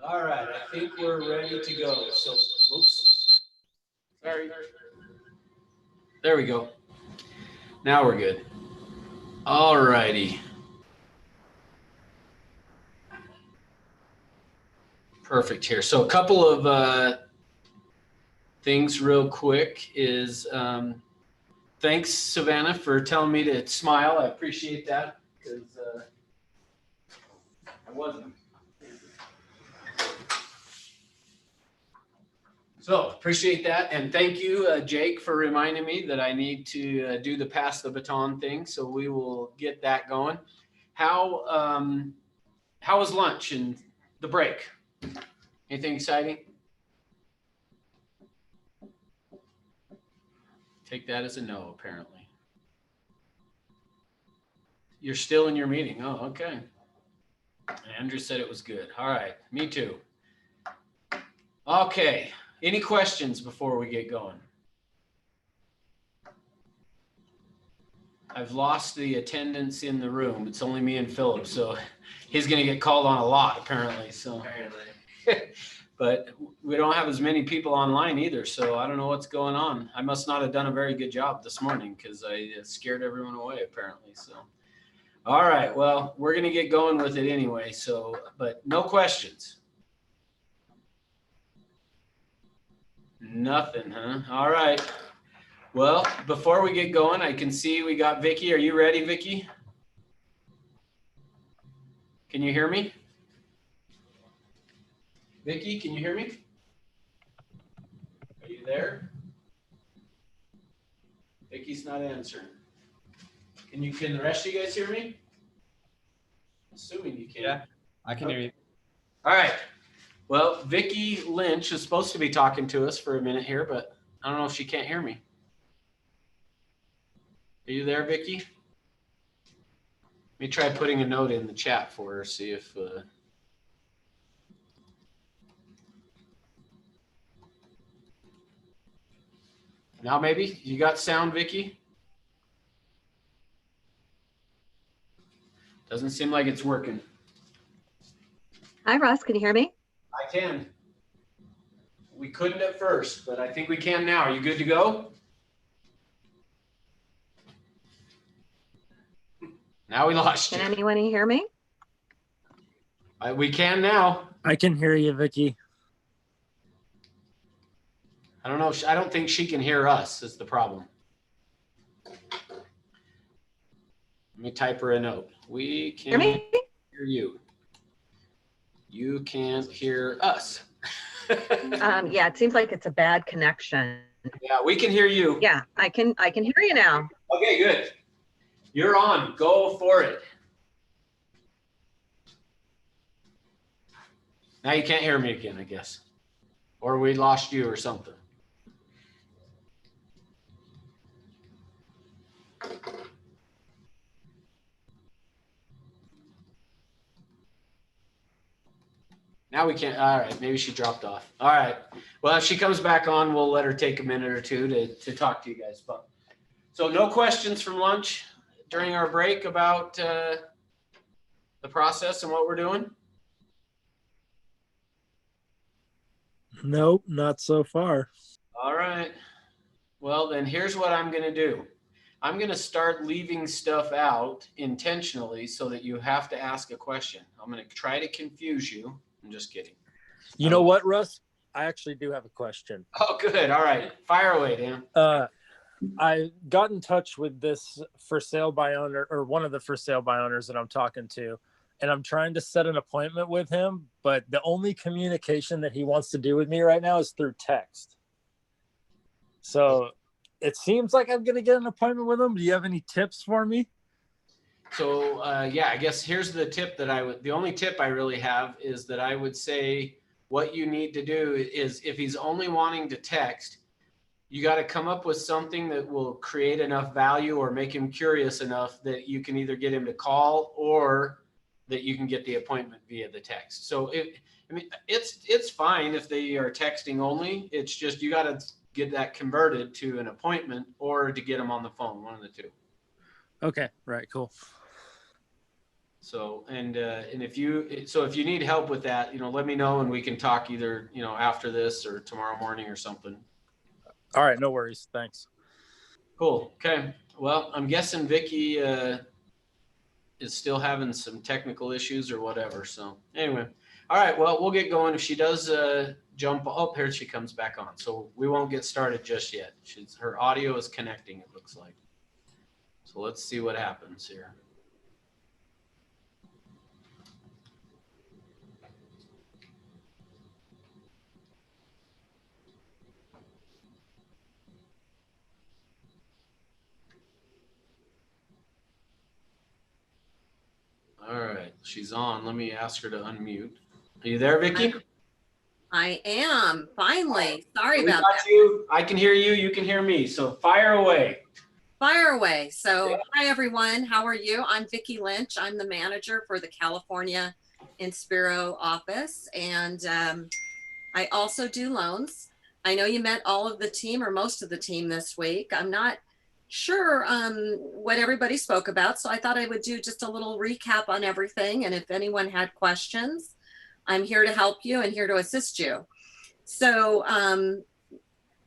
All right, I think we're ready to go. So, oops, sorry. There we go. Now we're good. All righty. Perfect here. So a couple of things real quick is thanks, Savannah, for telling me to smile. I appreciate that because I wasn't. So appreciate that, and thank you, Jake, for reminding me that I need to do the pass the baton thing. So we will get that going. How how was lunch and the break? Anything exciting? Take that as a no, apparently. You're still in your meeting. Oh, okay. Andrew said it was good. All right, me too. Okay, any questions before we get going? I've lost the attendance in the room. It's only me and Philip, so he's going to get called on a lot apparently. So, but we don't have as many people online either, so I don't know what's going on. I must not have done a very good job this morning because I scared everyone away apparently. So, all right, well, we're going to get going with it anyway. So, but no questions. Nothing, huh? All right. Well, before we get going, I can see we got Vicky. Are you ready, Vicky? Can you hear me? Vicky, can you hear me? Are you there? Vicky's not answering. Can the rest of you guys hear me? Assuming you can. Yeah, I can hear you. All right. Well, Vicky Lynch is supposed to be talking to us for a minute here, but I don't know if she can't hear me. Are you there, Vicky? Let me try putting a note in the chat for her, see if now maybe you got sound, Vicky? Doesn't seem like it's working. Hi, Ross. Can you hear me? I can. We couldn't at first, but I think we can now. Are you good to go? Now we lost you. Can anyone hear me? We can now. I can hear you, Vicky. I don't know. I don't think she can hear us is the problem. Let me type her a note. We Hear can't me? hear you. You can't hear us. Yeah, it seems like it's a bad connection. Yeah, we can hear you. Yeah, I can hear you now. Okay, good. You're on. Go for it. Now you can't hear me again, I guess. Or we lost you or something. Now we can't. All right, maybe she dropped off. All right. Well, if she comes back on, we'll let her take a minute or two to talk to you guys. But so no questions from lunch during our break about the process and what we're doing? Nope, not so far. All right. Well, then here's what I'm going to do. I'm going to start leaving stuff out intentionally so that you have to ask a question. I'm going to try to confuse you. I'm just kidding. You know what, Russ? I actually do have a question. Oh, good. All right. Fire away, Dan. I got in touch with this for sale by owner, or one of the for sale by owners that I'm talking to, and I'm trying to set an appointment with him, but the only communication that he wants to do with me right now is through text. So it seems like I'm going to get an appointment with him. Do you have any tips for me? So yeah, I guess here's the tip that the only tip I really have is that I would say what you need to do is if he's only wanting to text, you got to come up with something that will create enough value or make him curious enough that you can either get him to call or that you can get the appointment via the text. So it's fine if they are texting only. It's just you got to get that converted to an appointment or to get them on the phone, one of the two. Okay, right, cool. So, and if you need help with that, let me know and we can talk either, after this or tomorrow morning or something. All right, no worries. Thanks. Cool. Okay. Well, I'm guessing Vicky is still having some technical issues or whatever. So anyway, all right. Well, we'll get going. If she does jump up, here she comes back on. So we won't get started just yet. Her audio is connecting, it looks like. So let's see what happens here. All right, she's on. Let me ask her to unmute. Are you there, Vicky? I am, finally. Sorry We about got that. you. I can hear you. You can hear me. So fire away. Fire away. So, Yeah. Hi everyone. How are you? I'm Vicki Lynch. I'm the manager for the California Inspiro office, and I also do loans. I know you met all of the team or most of the team this week. I'm not sure what everybody spoke about, so I thought I would do just a little recap on everything. And if anyone had questions, I'm here to help you and here to assist you. So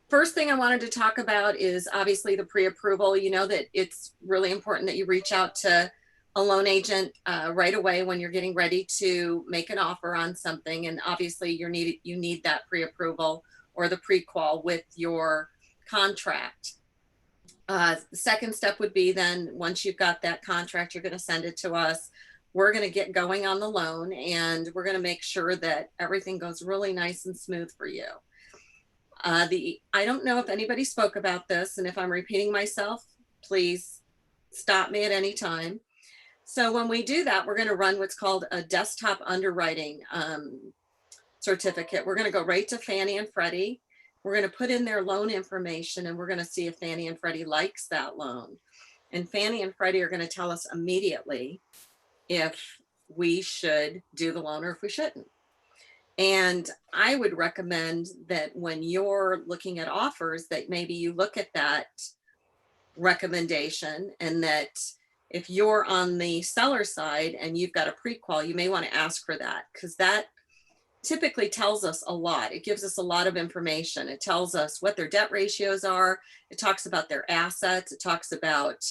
first thing I wanted to talk about is obviously the pre-approval. You know that it's really important that you reach out to a loan agent right away when you're getting ready to make an offer on something. And obviously you need that pre-approval or the pre-qual with your contract. The second step would be then once you've got that contract, you're going to send it to us. We're going to get going on the loan and we're going to make sure that everything goes really nice and smooth for you. I don't know if anybody spoke about this, and if I'm repeating myself, please stop me at any time. So when we do that, we're going to run what's called a desktop underwriting certificate. We're going to go right to Fannie and Freddie. We're going to put in their loan information and we're going to see if Fannie and Freddie likes that loan. And Fannie and Freddie are going to tell us immediately if we should do the loan or if we shouldn't. And I would recommend that when you're looking at offers, that maybe you look at that recommendation, and that if you're on the seller side and you've got a pre-qual, you may want to ask for that, because that typically tells us a lot. It gives us a lot of information. It tells us what their debt ratios are. It talks about their assets. It talks about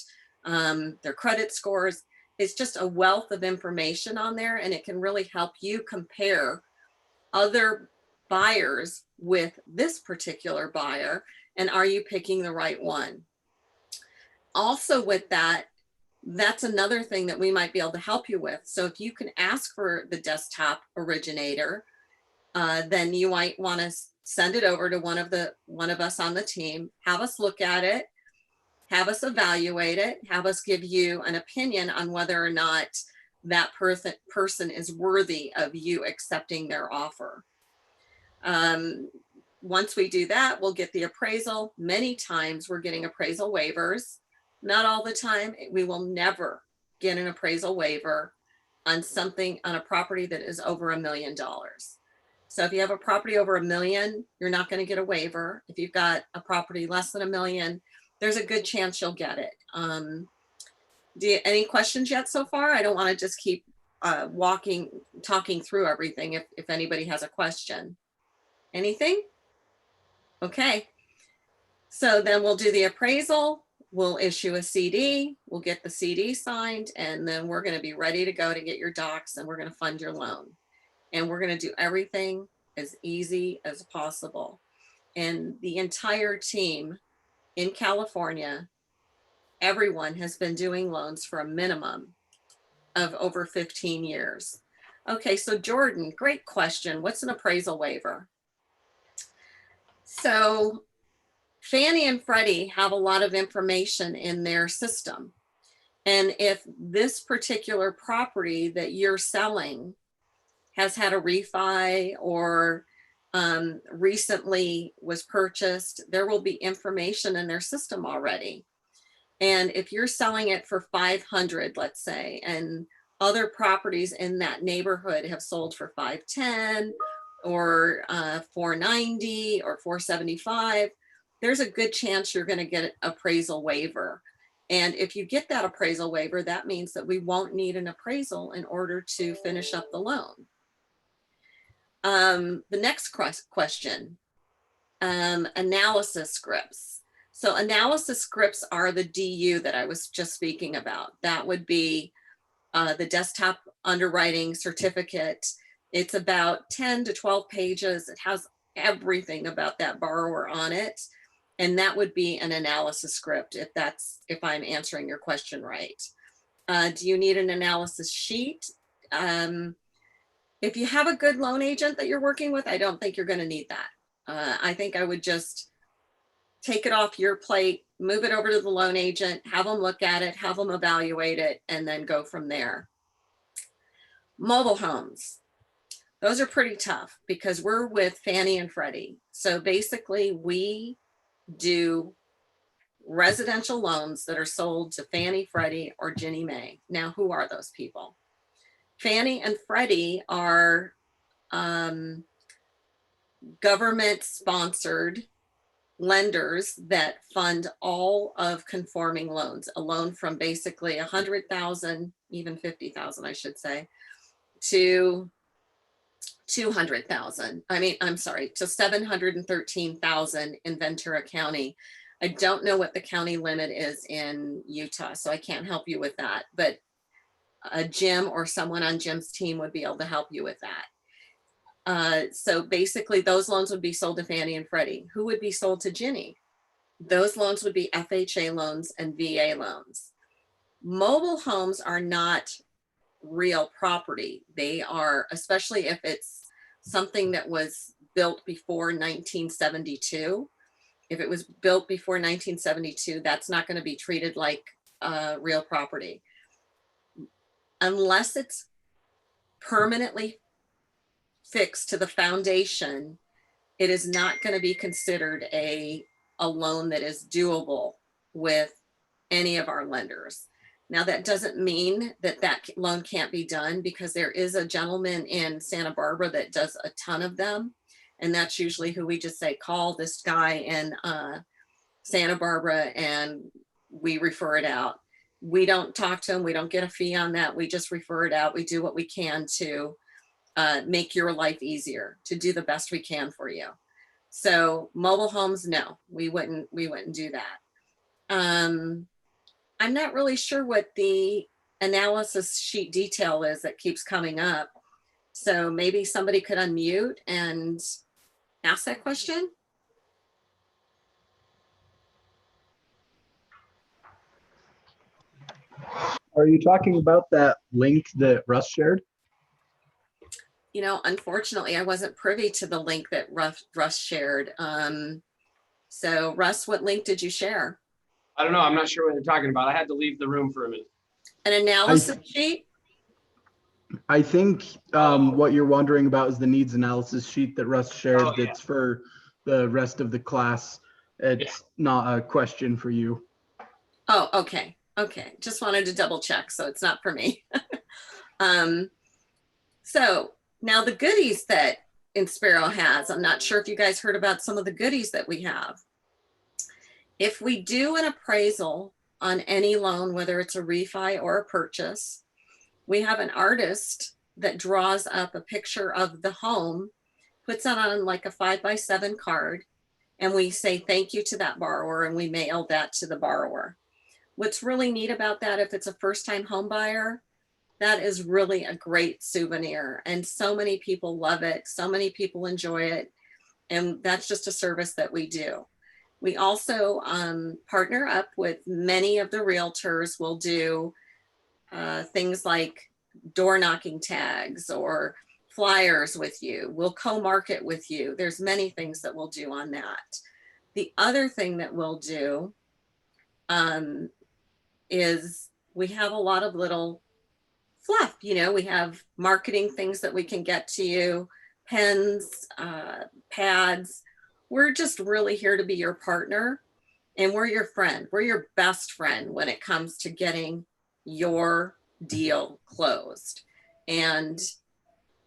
their credit scores. It's just a wealth of information on there, and it can really help you compare other buyers with this particular buyer, and are you picking the right one? Also with that, that's another thing that we might be able to help you with. So if you can ask for the desktop originator, then you might want to send it over to one of us on the team, have us look at it, have us evaluate it, have us give you an opinion on whether or not that person is worthy of you accepting their offer. Once we do that, we'll get the appraisal. Many times we're getting appraisal waivers. Not all the time. We will never get an appraisal waiver on a property that is over $1 million. So if you have a property over $1 million, you're not going to get a waiver. If you've got a property less than $1 million, there's a good chance you'll get it. Any questions yet so far? I don't want to just keep talking through everything if anybody has a question. Anything? Okay. So then we'll do the appraisal. We'll issue a CD. We'll get the CD signed, and then we're going to be ready to go to get your docs, and we're going to fund your loan. And we're going to do everything as easy as possible. And the entire team in California, everyone has been doing loans for a minimum of over 15 years. Okay, so Jordan, great question. What's an appraisal waiver? So Fannie and Freddie have a lot of information in their system. And if this particular property that you're selling has had a refi or recently was purchased, there will be information in their system already. And if you're selling it for 500, let's say, and other properties in that neighborhood have sold for 510 or 490 or 475, there's a good chance you're going to get an appraisal waiver. And if you get that appraisal waiver, that means that we won't need an appraisal in order to finish up the loan. The next question, analysis scripts. So analysis scripts are the DU that I was just speaking about. That would be the desktop underwriting certificate. It's about 10 to 12 pages. It has everything about that borrower on it. And that would be an analysis script if I'm answering your question right. Do you need an analysis sheet? If you have a good loan agent that you're working with, I don't think you're going to need that. I think I would just take it off your plate, move it over to the loan agent, have them look at it, have them evaluate it, and then go from there. Mobile homes. Those are pretty tough because we're with Fannie and Freddie. So basically we do residential loans that are sold to Fannie, Freddie, or Ginnie Mae. Now, who are those people? Fannie and Freddie are government-sponsored lenders that fund all of conforming loans, a loan from basically 100,000, even 50,000, I should say, to 200,000. To 713,000 in Ventura County. I don't know what the county limit is in Utah, so I can't help you with that. But Jim or someone on Jim's team would be able to help you with that. So basically those loans would be sold to Fannie and Freddie. Who would be sold to Ginnie? Those loans would be FHA loans and VA loans. Mobile homes are not real property. They are, especially if it's something that was built before 1972. If it was built before 1972, that's not going to be treated like real property. Unless it's permanently fixed to the foundation, it is not going to be considered a loan that is doable with any of our lenders. Now, that doesn't mean that that loan can't be done, because there is a gentleman in Santa Barbara that does a ton of them. And that's usually who we just say, call this guy in Santa Barbara, and we refer it out. We don't talk to him. We don't get a fee on that. We just refer it out. We do what we can to make your life easier, to do the best we can for you. So mobile homes, no, we wouldn't do that. I'm not really sure what the analysis sheet detail is that keeps coming up. So maybe somebody could unmute and ask that question. Are you talking about that link that Russ shared? You know, unfortunately, I wasn't privy to the link that Russ shared. So Russ, what link did you share? I don't know. I'm not sure what you're talking about. I had to leave the room for a minute. An analysis sheet? I think what you're wondering about is the needs analysis sheet that Russ shared. Oh, yeah. That's for the rest of the class. It's not a question for you. Oh, okay. Okay. Just wanted to double check. So it's not for me. So now the goodies that Inspiro has, I'm not sure if you guys heard about some of the goodies that we have. If we do an appraisal on any loan, whether it's a refi or a purchase, we have an artist that draws up a picture of the home, puts it on like a 5x7 card, and we say thank you to that borrower, and we mail that to the borrower. What's really neat about that, if it's a first-time home buyer, that is really a great souvenir, and so many people love it. So many people enjoy it, and that's just a service that we do. We also partner up with many of the realtors. We'll do things like door knocking tags or flyers with you. We'll co-market with you. There's many things that we'll do on that. The other thing that we'll do is we have a lot of little fluff. You know, we have marketing things that we can get to you, pens, pads. We're just really here to be your partner, and we're your friend. We're your best friend when it comes to getting your deal closed. And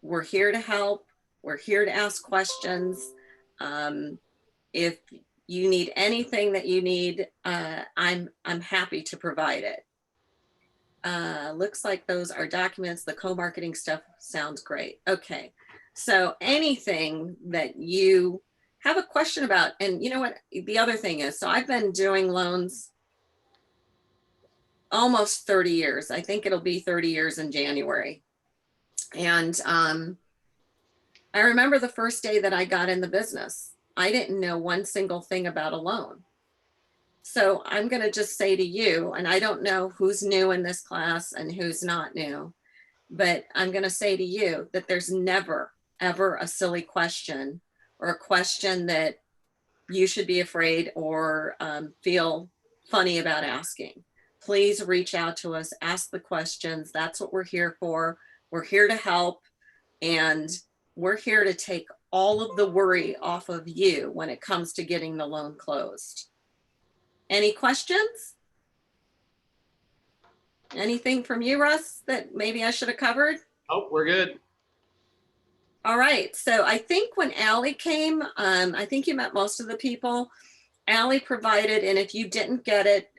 we're here to help. We're here to ask questions. If you need anything that you need, I'm happy to provide it. Looks like those are documents. The co-marketing stuff sounds great. Okay. So anything that you have a question about, and you know what, the other thing is, so I've been doing loans almost 30 years. I think it'll be 30 years in January. And I remember the first day that I got in the business, I didn't know one single thing about a loan. So I'm going to just say to you, and I don't know who's new in this class and who's not new, but I'm going to say to you that there's never, ever a silly question or a question that you should be afraid or feel funny about asking. Please reach out to us, ask the questions. That's what we're here for. We're here to help, and we're here to take all of the worry off of you when it comes to getting the loan closed. Any questions? Anything from you, Russ, that maybe I should have covered? Oh, we're good. All right. So I think when Allie came, I think you met most of the people. Allie provided, and if you didn't get it,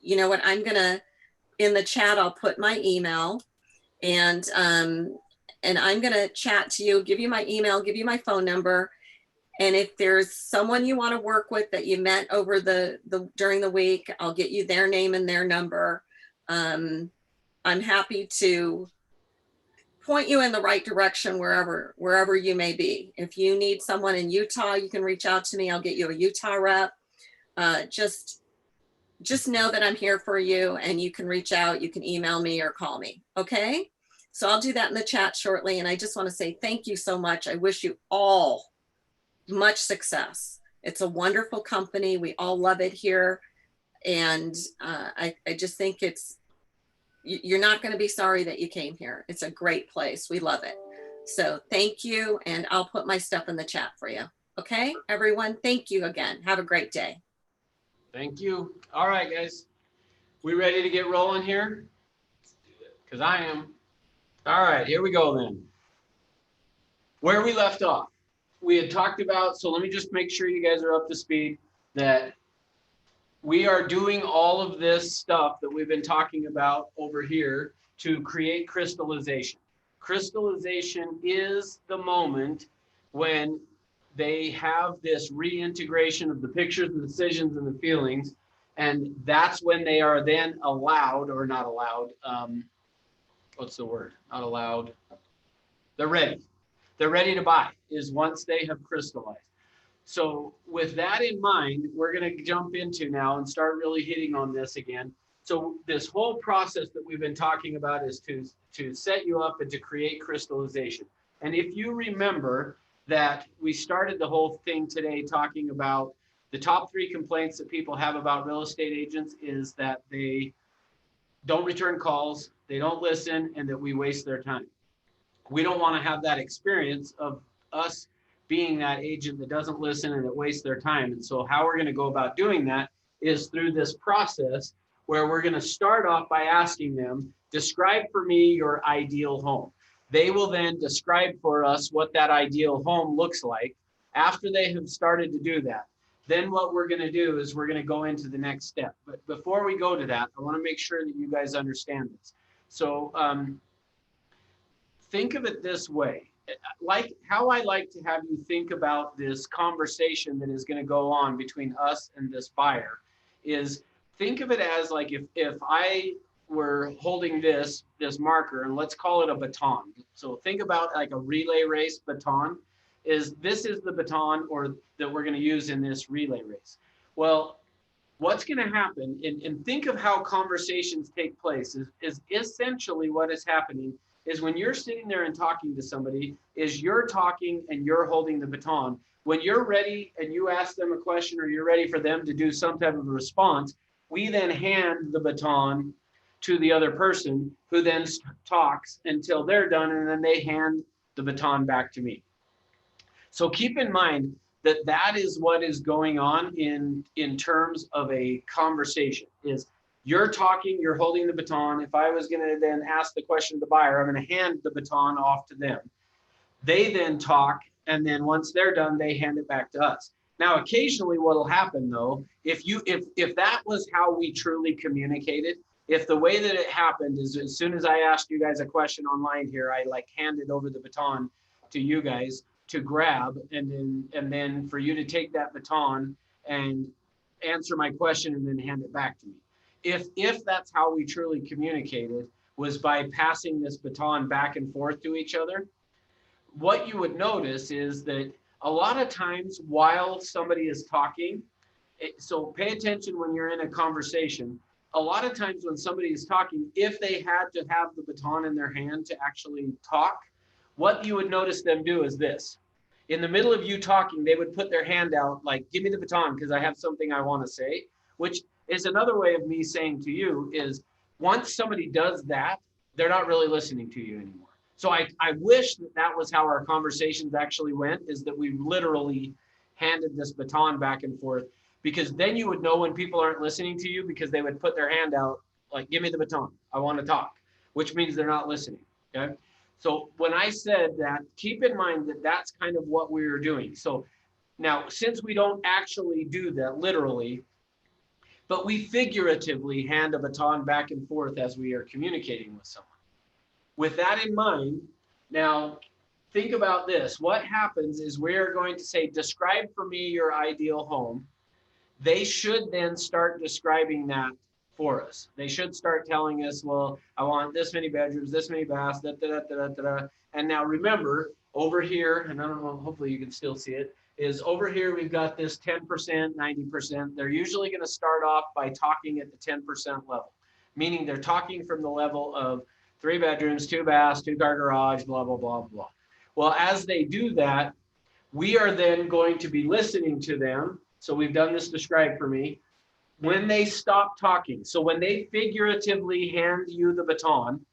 you know what, I'm going to, in the chat, I'll put my email, and I'm going to chat to you, give you my email, give you my phone number. And if there's someone you want to work with that you met over during the week, I'll get you their name and their number. I'm happy to point you in the right direction wherever you may be. If you need someone in Utah, you can reach out to me. I'll get you a Utah rep. Just know that I'm here for you, and you can reach out, you can email me or call me. Okay. So I'll do that in the chat shortly. And I just want to say thank you so much. I wish you all much success. It's a wonderful company. We all love it here. And I just think you're not going to be sorry that you came here. It's a great place. We love it. So thank you. And I'll put my stuff in the chat for you. Okay, everyone. Thank you again. Have a great day. Thank you. All right, guys. We ready to get rolling here? Because I am. All right, here we go then. Where we left off, we had talked about, so let me just make sure you guys are up to speed, that we are doing all of this stuff that we've been talking about over here to create crystallization. Crystallization is the moment when they have this reintegration of the pictures, the decisions, and the feelings, and that's when they are then allowed, or not allowed, what's the word? Not allowed. They're ready. They're ready to buy, is once they have crystallized. So with that in mind, we're going to jump into now and start really hitting on this again. So this whole process that we've been talking about is to set you up and to create crystallization. And if you remember that we started the whole thing today talking about the top 3 complaints that people have about real estate agents is that they don't return calls, they don't listen, and that we waste their time. We don't want to have that experience of us being that agent that doesn't listen and that wastes their time. And so how we're going to go about doing that is through this process where we're going to start off by asking them, describe for me your ideal home. They will then describe for us what that ideal home looks like. After they have started to do that, then what we're going to do is we're going to go into the next step. But before we go to that, I want to make sure that you guys understand this. So think of it this way. Like how I like to have you think about this conversation that is going to go on between us and this buyer is think of it as like if I were holding this marker, and let's call it a baton. So think about like a relay race baton. This is the baton or that we're going to use in this relay race. Well, what's going to happen, and think of how conversations take place, is essentially what is happening is when you're sitting there and talking to somebody, is you're talking and you're holding the baton. When you're ready and you ask them a question or you're ready for them to do some type of a response, we then hand the baton to the other person who then talks until they're done, and then they hand the baton back to me. So keep in mind that that is what is going on in terms of a conversation is you're talking, you're holding the baton. If I was going to then ask the question to the buyer, I'm going to hand the baton off to them. They then talk, and then once they're done, they hand it back to us. Now, occasionally what'll happen though, if that was how we truly communicated, if the way that it happened is as soon as I asked you guys a question online here, I like handed over the baton to you guys to grab and then for you to take that baton and answer my question and then hand it back to me. If that's how we truly communicated was by passing this baton back and forth to each other, what you would notice is that a lot of times while somebody is talking, so pay attention when you're in a conversation. A lot of times when somebody is talking, if they had to have the baton in their hand to actually talk, what you would notice them do is this. In the middle of you talking, they would put their hand out like, give me the baton because I have something I want to say, which is another way of me saying to you is once somebody does that, they're not really listening to you anymore. So I wish that was how our conversations actually went, is that we literally handed this baton back and forth, because then you would know when people aren't listening to you because they would put their hand out like, give me the baton, I want to talk, which means they're not listening, okay? So when I said that, keep in mind that that's kind of what we were doing. So now, since we don't actually do that literally, but we figuratively hand a baton back and forth as we are communicating with someone. With that in mind, now think about this. What happens is we're going to say, describe for me your ideal home. They should then start describing that for us. They should start telling us, well, I want this many bedrooms, this many baths, da, da, da, da, da, da. And now remember, over here, and I don't know, hopefully you can still see it, is over here we've got this 10%, 90%. They're usually going to start off by talking at the 10% level, meaning they're talking from the level of 3 bedrooms, 2 baths, 2-car garage, blah, blah, blah, blah. Well, as they do that, we are then going to be listening to them. So we've done this describe for me. When they stop talking, so when they figuratively hand you the baton,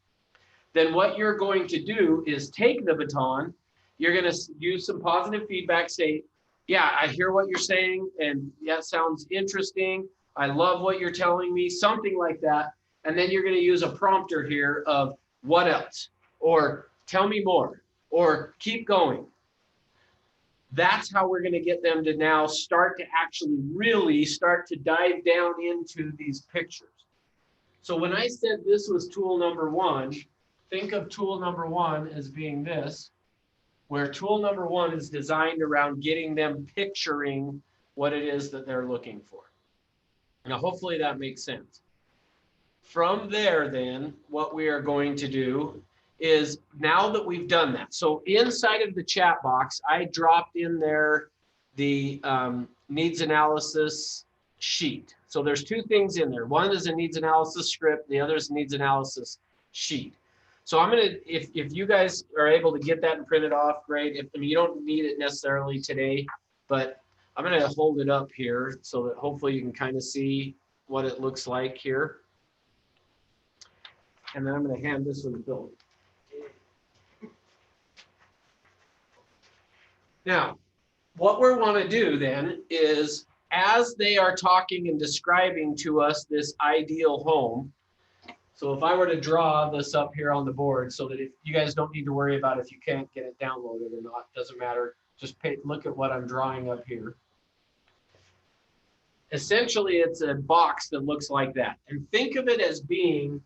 then what you're going to do is take the baton, you're going to use some positive feedback, say, yeah, I hear what you're saying, and that sounds interesting. I love what you're telling me, something like that. And then you're going to use a prompter here of what else, or tell me more, or keep going. That's how we're going to get them to now start to actually really start to dive down into these pictures. So when I said this was tool number 1, think of tool number 1 as being this, where tool number 1 is designed around getting them picturing what it is that they're looking for. Now, hopefully that makes sense. From there, then, what we are going to do is, now that we've done that, so inside of the chat box, I dropped in there the needs analysis sheet. So there's 2 things in there. One is a needs analysis script, the other is a needs analysis sheet. So I'm gonna, if you guys are able to get that and print it off, great. I mean, you don't need it necessarily today, but I'm gonna hold it up here so that hopefully you can kind of see what it looks like here. And then I'm gonna hand this one to Bill. Now, what we want to do then is, as they are talking and describing to us this ideal home, so if I were to draw this up here on the board so that if you guys don't need to worry about if you can't get it downloaded or not, doesn't matter, just look at what I'm drawing up here. Essentially, it's a box that looks like that. And think of it as being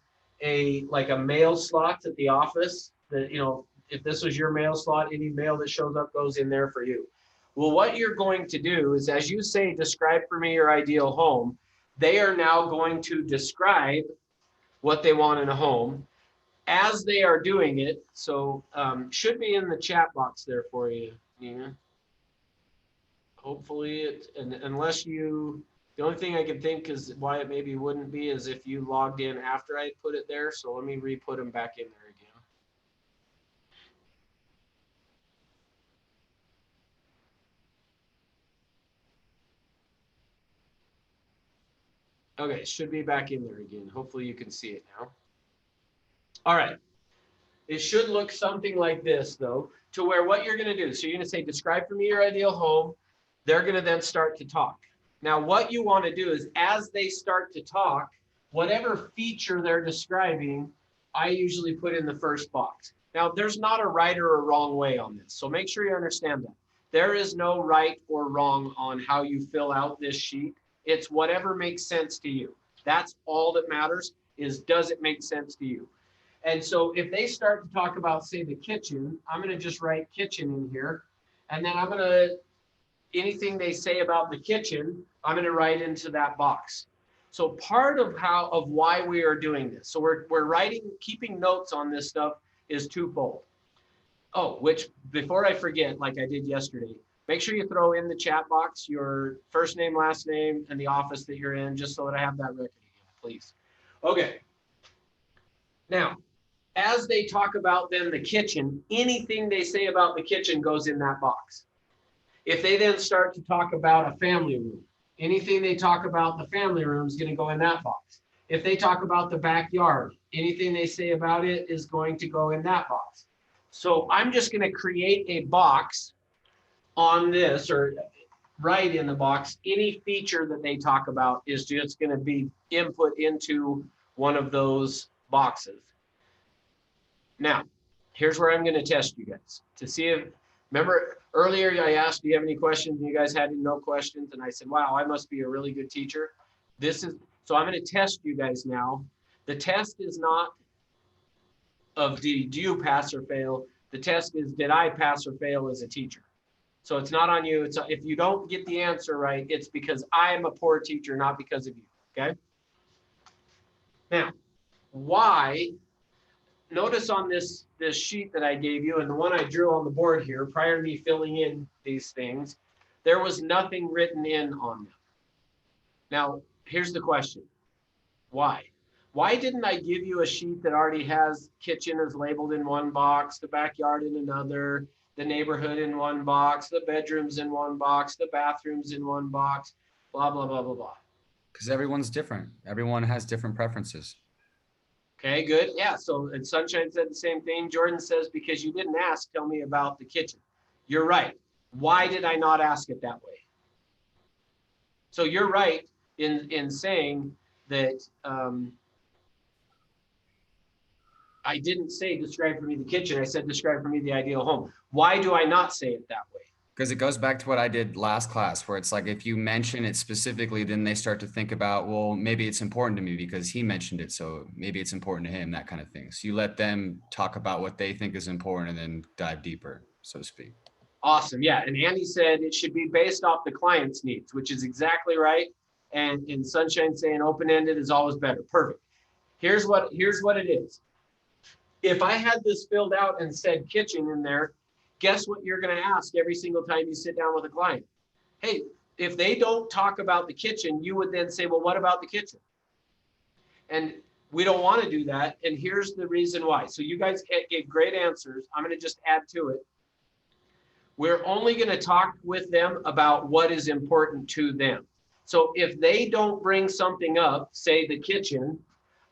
like a mail slot at the office that, you know, if this was your mail slot, any mail that shows up goes in there for you. Well, what you're going to do is, as you say, describe for me your ideal home, they are now going to describe what they want in a home as they are doing it. So should be in the chat box there for you, Nina. Hopefully it, and unless you, the only thing I can think is why it maybe wouldn't be is if you logged in after I put it there. So let me re-put them back in there again. Okay, it should be back in there again. Hopefully you can see it now. All right. It should look something like this, though, to where what you're going to do. So you're going to say, describe for me your ideal home. They're going to then start to talk. Now, what you want to do is, as they start to talk, whatever feature they're describing, I usually put in the first box. Now, there's not a right or a wrong way on this. So make sure you understand that. There is no right or wrong on how you fill out this sheet. It's whatever makes sense to you. That's all that matters, is does it make sense to you? And so if they start to talk about, say, the kitchen, I'm going to just write kitchen in here. And then I'm going to, anything they say about the kitchen, I'm going to write into that box. So part of why we are doing this, so we're writing, keeping notes on this stuff is twofold. Oh, which before I forget, like I did yesterday, make sure you throw in the chat box your first name, last name, and the office that you're in, just so that I have that record again, please. Okay. Now, as they talk about then the kitchen, anything they say about the kitchen goes in that box. If they then start to talk about a family room, anything they talk about the family room is going to go in that box. If they talk about the backyard, anything they say about it is going to go in that box. So I'm just going to create a box on this, or write in the box, any feature that they talk about is just going to be input into one of those boxes. Now, here's where I'm going to test you guys to see if, remember earlier I asked, do you have any questions? And you guys had no questions. And I said, wow, I must be a really good teacher. So I'm going to test you guys now. The test is not of do you pass or fail. The test is, did I pass or fail as a teacher? So it's not on you. It's if you don't get the answer right, it's because I am a poor teacher, not because of you. Okay. Now, why? Notice on this sheet that I gave you and the one I drew on the board here prior to me filling in these things, there was nothing written in on them. Now, here's the question. Why? Why didn't I give you a sheet that already has kitchen is labeled in one box, the backyard in another, the neighborhood in one box, the bedrooms in one box, the bathrooms in one box, blah, blah, blah, blah, blah. Because everyone's different. Everyone has different preferences. Okay, good. Yeah, so and Sunshine said the same thing. Jordan says, because you didn't ask, tell me about the kitchen. You're right. Why did I not ask it that way? So you're right in saying that I didn't say describe for me the kitchen. I said describe for me the ideal home. Why do I not say it that way? Because it goes back to what I did last class, where it's like, if you mention it specifically, then they start to think about, well, maybe it's important to me because he mentioned it. So maybe it's important to him, that kind of thing. So you let them talk about what they think is important and then dive deeper, so to speak. Awesome. Yeah. And Andy said it should be based off the client's needs, which is exactly right. And in Sunshine saying open-ended is always better. Perfect. Here's what it is. If I had this filled out and said kitchen in there, guess what you're going to ask every single time you sit down with a client? Hey, if they don't talk about the kitchen, you would then say, well, what about the kitchen? And we don't want to do that. And here's the reason why. So you guys gave great answers. I'm going to just add to it. We're only going to talk with them about what is important to them. So if they don't bring something up, say the kitchen,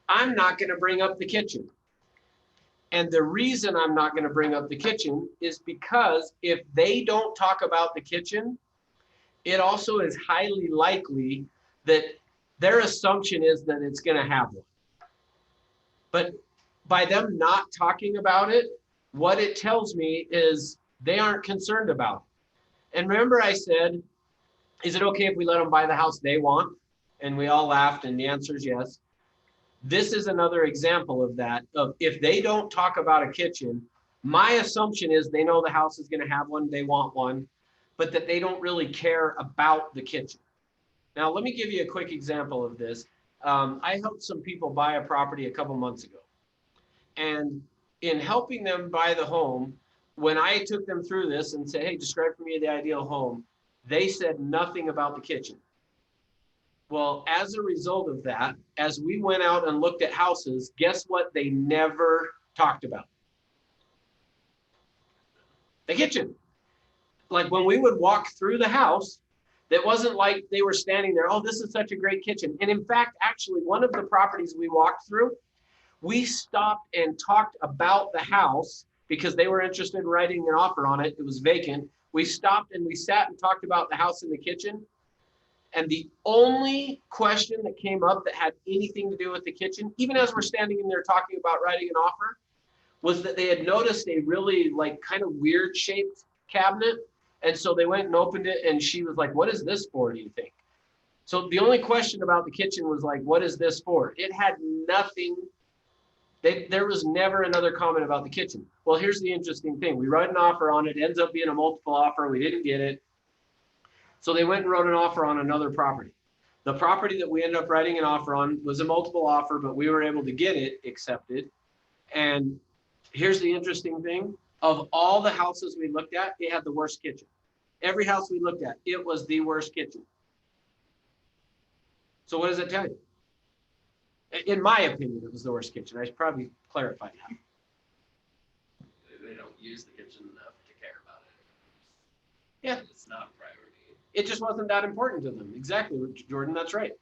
I'm not going to bring up the kitchen. And the reason I'm not going to bring up the kitchen is because if they don't talk about the kitchen, it also is highly likely that their assumption is that it's going to have one. But by them not talking about it, what it tells me is they aren't concerned about it. And remember I said, is it okay if we let them buy the house they want? And we all laughed and the answer is yes. This is another example of that. Of if they don't talk about a kitchen, my assumption is they know the house is going to have one, they want one, but that they don't really care about the kitchen. Now, let me give you a quick example of this. I helped some people buy a property a couple months ago. And in helping them buy the home, when I took them through this and said, hey, describe for me the ideal home, they said nothing about the kitchen. Well, as a result of that, as we went out and looked at houses, guess what they never talked about? The kitchen. Like when we would walk through the house, that wasn't like they were standing there, oh, this is such a great kitchen. And in fact, actually, one of the properties we walked through, we stopped and talked about the house because they were interested in writing an offer on it. It was vacant. We stopped and we sat and talked about the house and the kitchen. And the only question that came up that had anything to do with the kitchen, even as we're standing in there talking about writing an offer, was that they had noticed a really like kind of weird shaped cabinet. And so they went and opened it and she was like, what is this for, do you think? So the only question about the kitchen was like, what is this for? It had nothing. There was never another comment about the kitchen. Well, here's the interesting thing. We wrote an offer on it. It ends up being a multiple offer. We didn't get it. So they went and wrote an offer on another property. The property that we ended up writing an offer on was a multiple offer, but we were able to get it accepted. And here's the interesting thing. Of all the houses we looked at, it had the worst kitchen. Every house we looked at, it was the worst kitchen. So what does it tell you? In my opinion, it was the worst kitchen. I should probably clarify that. They don't use the kitchen enough to care about it. Yeah. It's not a priority. It just wasn't that important to them. Exactly, Jordan, that's right.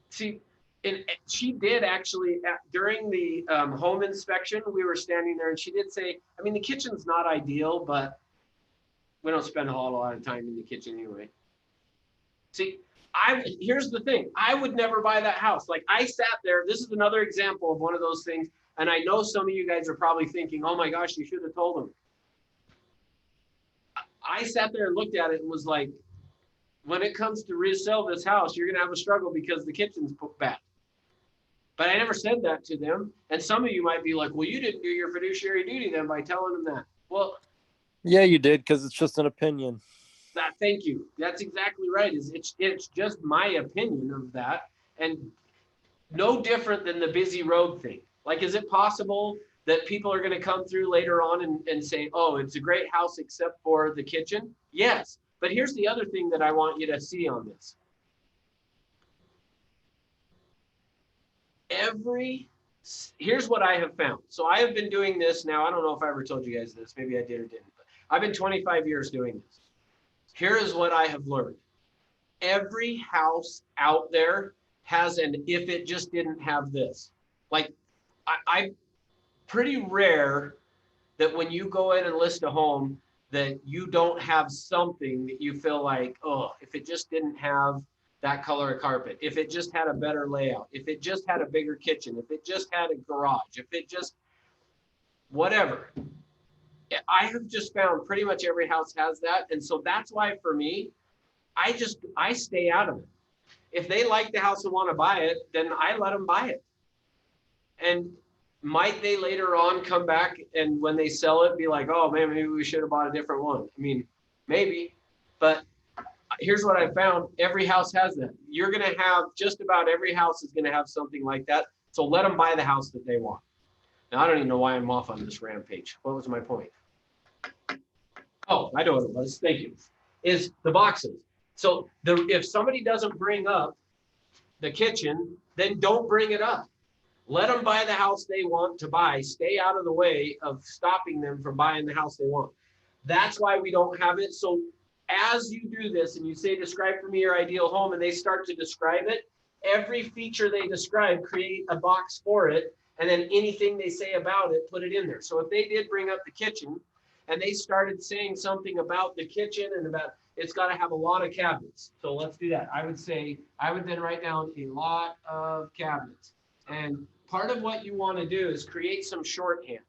See, and she did actually, during the home inspection, we were standing there and she did say, I mean, the kitchen's not ideal, but we don't spend a lot of time in the kitchen anyway. See, here's the thing. I would never buy that house. Like I sat there, this is another example of one of those things. And I know some of you guys are probably thinking, oh my gosh, you should have told them. I sat there and looked at it and was like, when it comes to resell this house, you're going to have a struggle because the kitchen's bad. But I never said that to them. And some of you might be like, well, you didn't do your fiduciary duty then by telling them that. Well, Yeah, you did, because it's just an opinion. thank you. That's exactly right. It's just my opinion of that. And no different than the busy road thing. Like, is it possible that people are going to come through later on and say, oh, it's a great house except for the kitchen? Yes. But here's the other thing that I want you to see on this. Here's what I have found. So I have been doing this now. I don't know if I ever told you guys this. Maybe I did or didn't. But I've been 25 years doing this. Here is what I have learned. Every house out there has an if it just didn't have this. Like, I pretty rare that when you go in and list a home that you don't have something that you feel like, oh, if it just didn't have that color of carpet, if it just had a better layout, if it just had a bigger kitchen, if it just had a garage, if it just, whatever. I have just found pretty much every house has that. And so that's why for me, I stay out of it. If they like the house and want to buy it, then I let them buy it. And might they later on come back and when they sell it, be like, oh man, maybe we should have bought a different one. I mean, maybe, but here's what I found. Every house has that. You're going to have, just about every house is going to have something like that. So let them buy the house that they want. Now, I don't even know why I'm off on this rampage. What was my point? Oh, I know what it was. Thank you. Is the boxes. So if somebody doesn't bring up the kitchen, then don't bring it up. Let them buy the house they want to buy. Stay out of the way of stopping them from buying the house they want. That's why we don't have it. So as you do this and you say, describe for me your ideal home, and they start to describe it, every feature they describe, create a box for it. And then anything they say about it, put it in there. So if they did bring up the kitchen and they started saying something about the kitchen and about, it's got to have a lot of cabinets. So let's do that. I would then write down a lot of cabinets. And part of what you want to do is create some shorthand.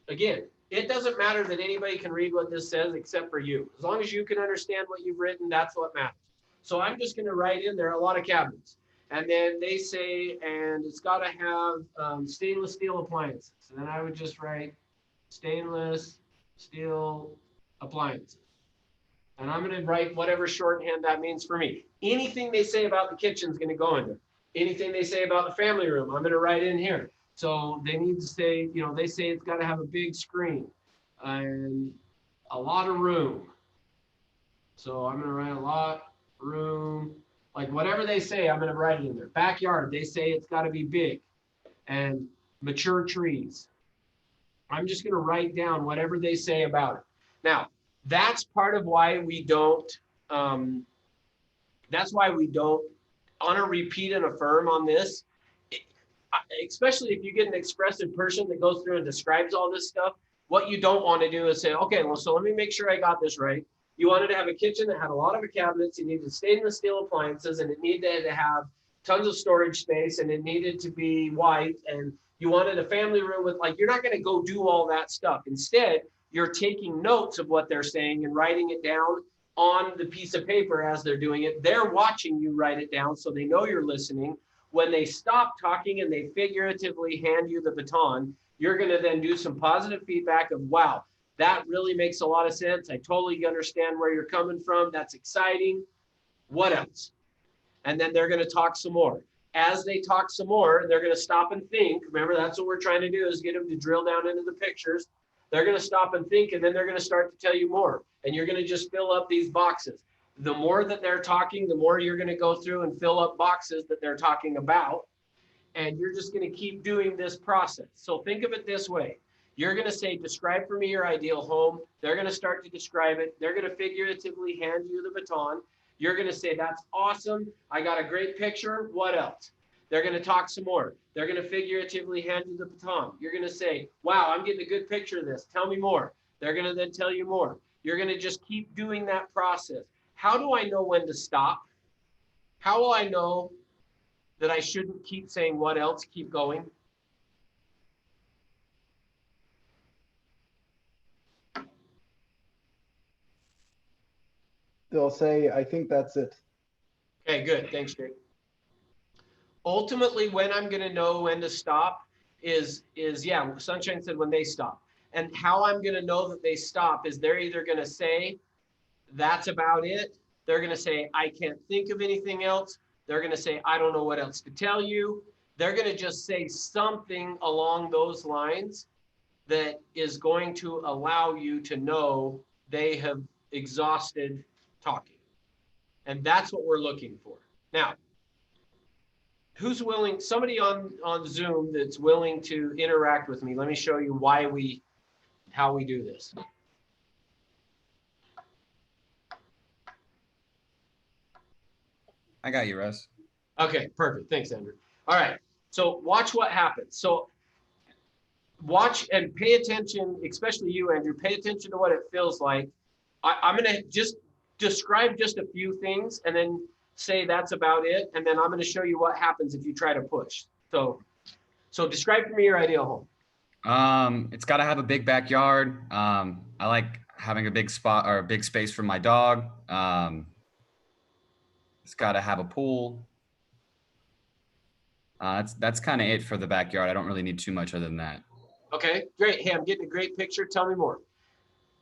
Again, it doesn't matter that anybody can read what this says except for you. As long as you can understand what you've written, that's what matters. So I'm just going to write in there a lot of cabinets. And then they say, and it's got to have stainless steel appliances. And then I would just write stainless steel appliances. And I'm going to write whatever shorthand that means for me. Anything they say about the kitchen is going to go in there. Anything they say about the family room, I'm going to write in here. So they need to say, they say it's got to have a big screen and a lot of room. So I'm going to write a lot, room, like whatever they say, I'm going to write it in there. Backyard, they say it's got to be big and mature trees. I'm just going to write down whatever they say about it. Now, that's part of why we don't, on a repeat and affirm on this, especially if you get an expressive person that goes through and describes all this stuff. What you don't want to do is say, okay, well, so let me make sure I got this right. You wanted to have a kitchen that had a lot of cabinets. You needed stainless steel appliances, and it needed to have tons of storage space, and it needed to be white. And you wanted a family room with, like, you're not going to go do all that stuff. Instead, you're taking notes of what they're saying and writing it down on the piece of paper as they're doing it. They're watching you write it down, so they know you're listening. When they stop talking and they figuratively hand you the baton, you're going to then do some positive feedback of, wow, that really makes a lot of sense. I totally understand where you're coming from. That's exciting. What else? And then they're going to talk some more. As they talk some more, they're going to stop and think. Remember, that's what we're trying to do, is get them to drill down into the pictures. They're going to stop and think, and then they're going to start to tell you more. And you're going to just fill up these boxes. The more that they're talking, the more you're going to go through and fill up boxes that they're talking about. And you're just going to keep doing this process. So think of it this way. You're going to say, describe for me your ideal home. They're going to start to describe it. They're going to figuratively hand you the baton. You're going to say, that's awesome. I got a great picture. What else? They're going to talk some more. They're going to figuratively hand you the baton. You're going to say, wow, I'm getting a good picture of this. Tell me more. They're going to then tell you more. You're going to just keep doing that process. How do I know when to stop? How will I know that I shouldn't keep saying what else, keep going? They'll say, I think that's it. Okay, good. Thanks, Jake. Ultimately, when I'm going to know when to stop is yeah, Sunshine said when they stop. And how I'm going to know that they stop is they're either going to say, that's about it. They're going to say, I can't think of anything else. They're going to say, I don't know what else to tell you. They're going to just say something along those lines that is going to allow you to know they have exhausted talking. And that's what we're looking for. Now, who's willing, somebody on Zoom that's willing to interact with me. Let me show you how we do this. I got you, Russ. Okay, perfect. Thanks, Andrew. All right. So watch what happens. So watch and pay attention, especially you, Andrew, pay attention to what it feels like. I'm going to just describe just a few things and then say that's about it. And then I'm going to show you what happens if you try to push. So describe for me your ideal home. It's got to have a big backyard. I like having a big spot or a big space for my dog. It's got to have a pool. That's kind of it for the backyard. I don't really need too much other than that. Okay, great. Hey, I'm getting a great picture. Tell me more.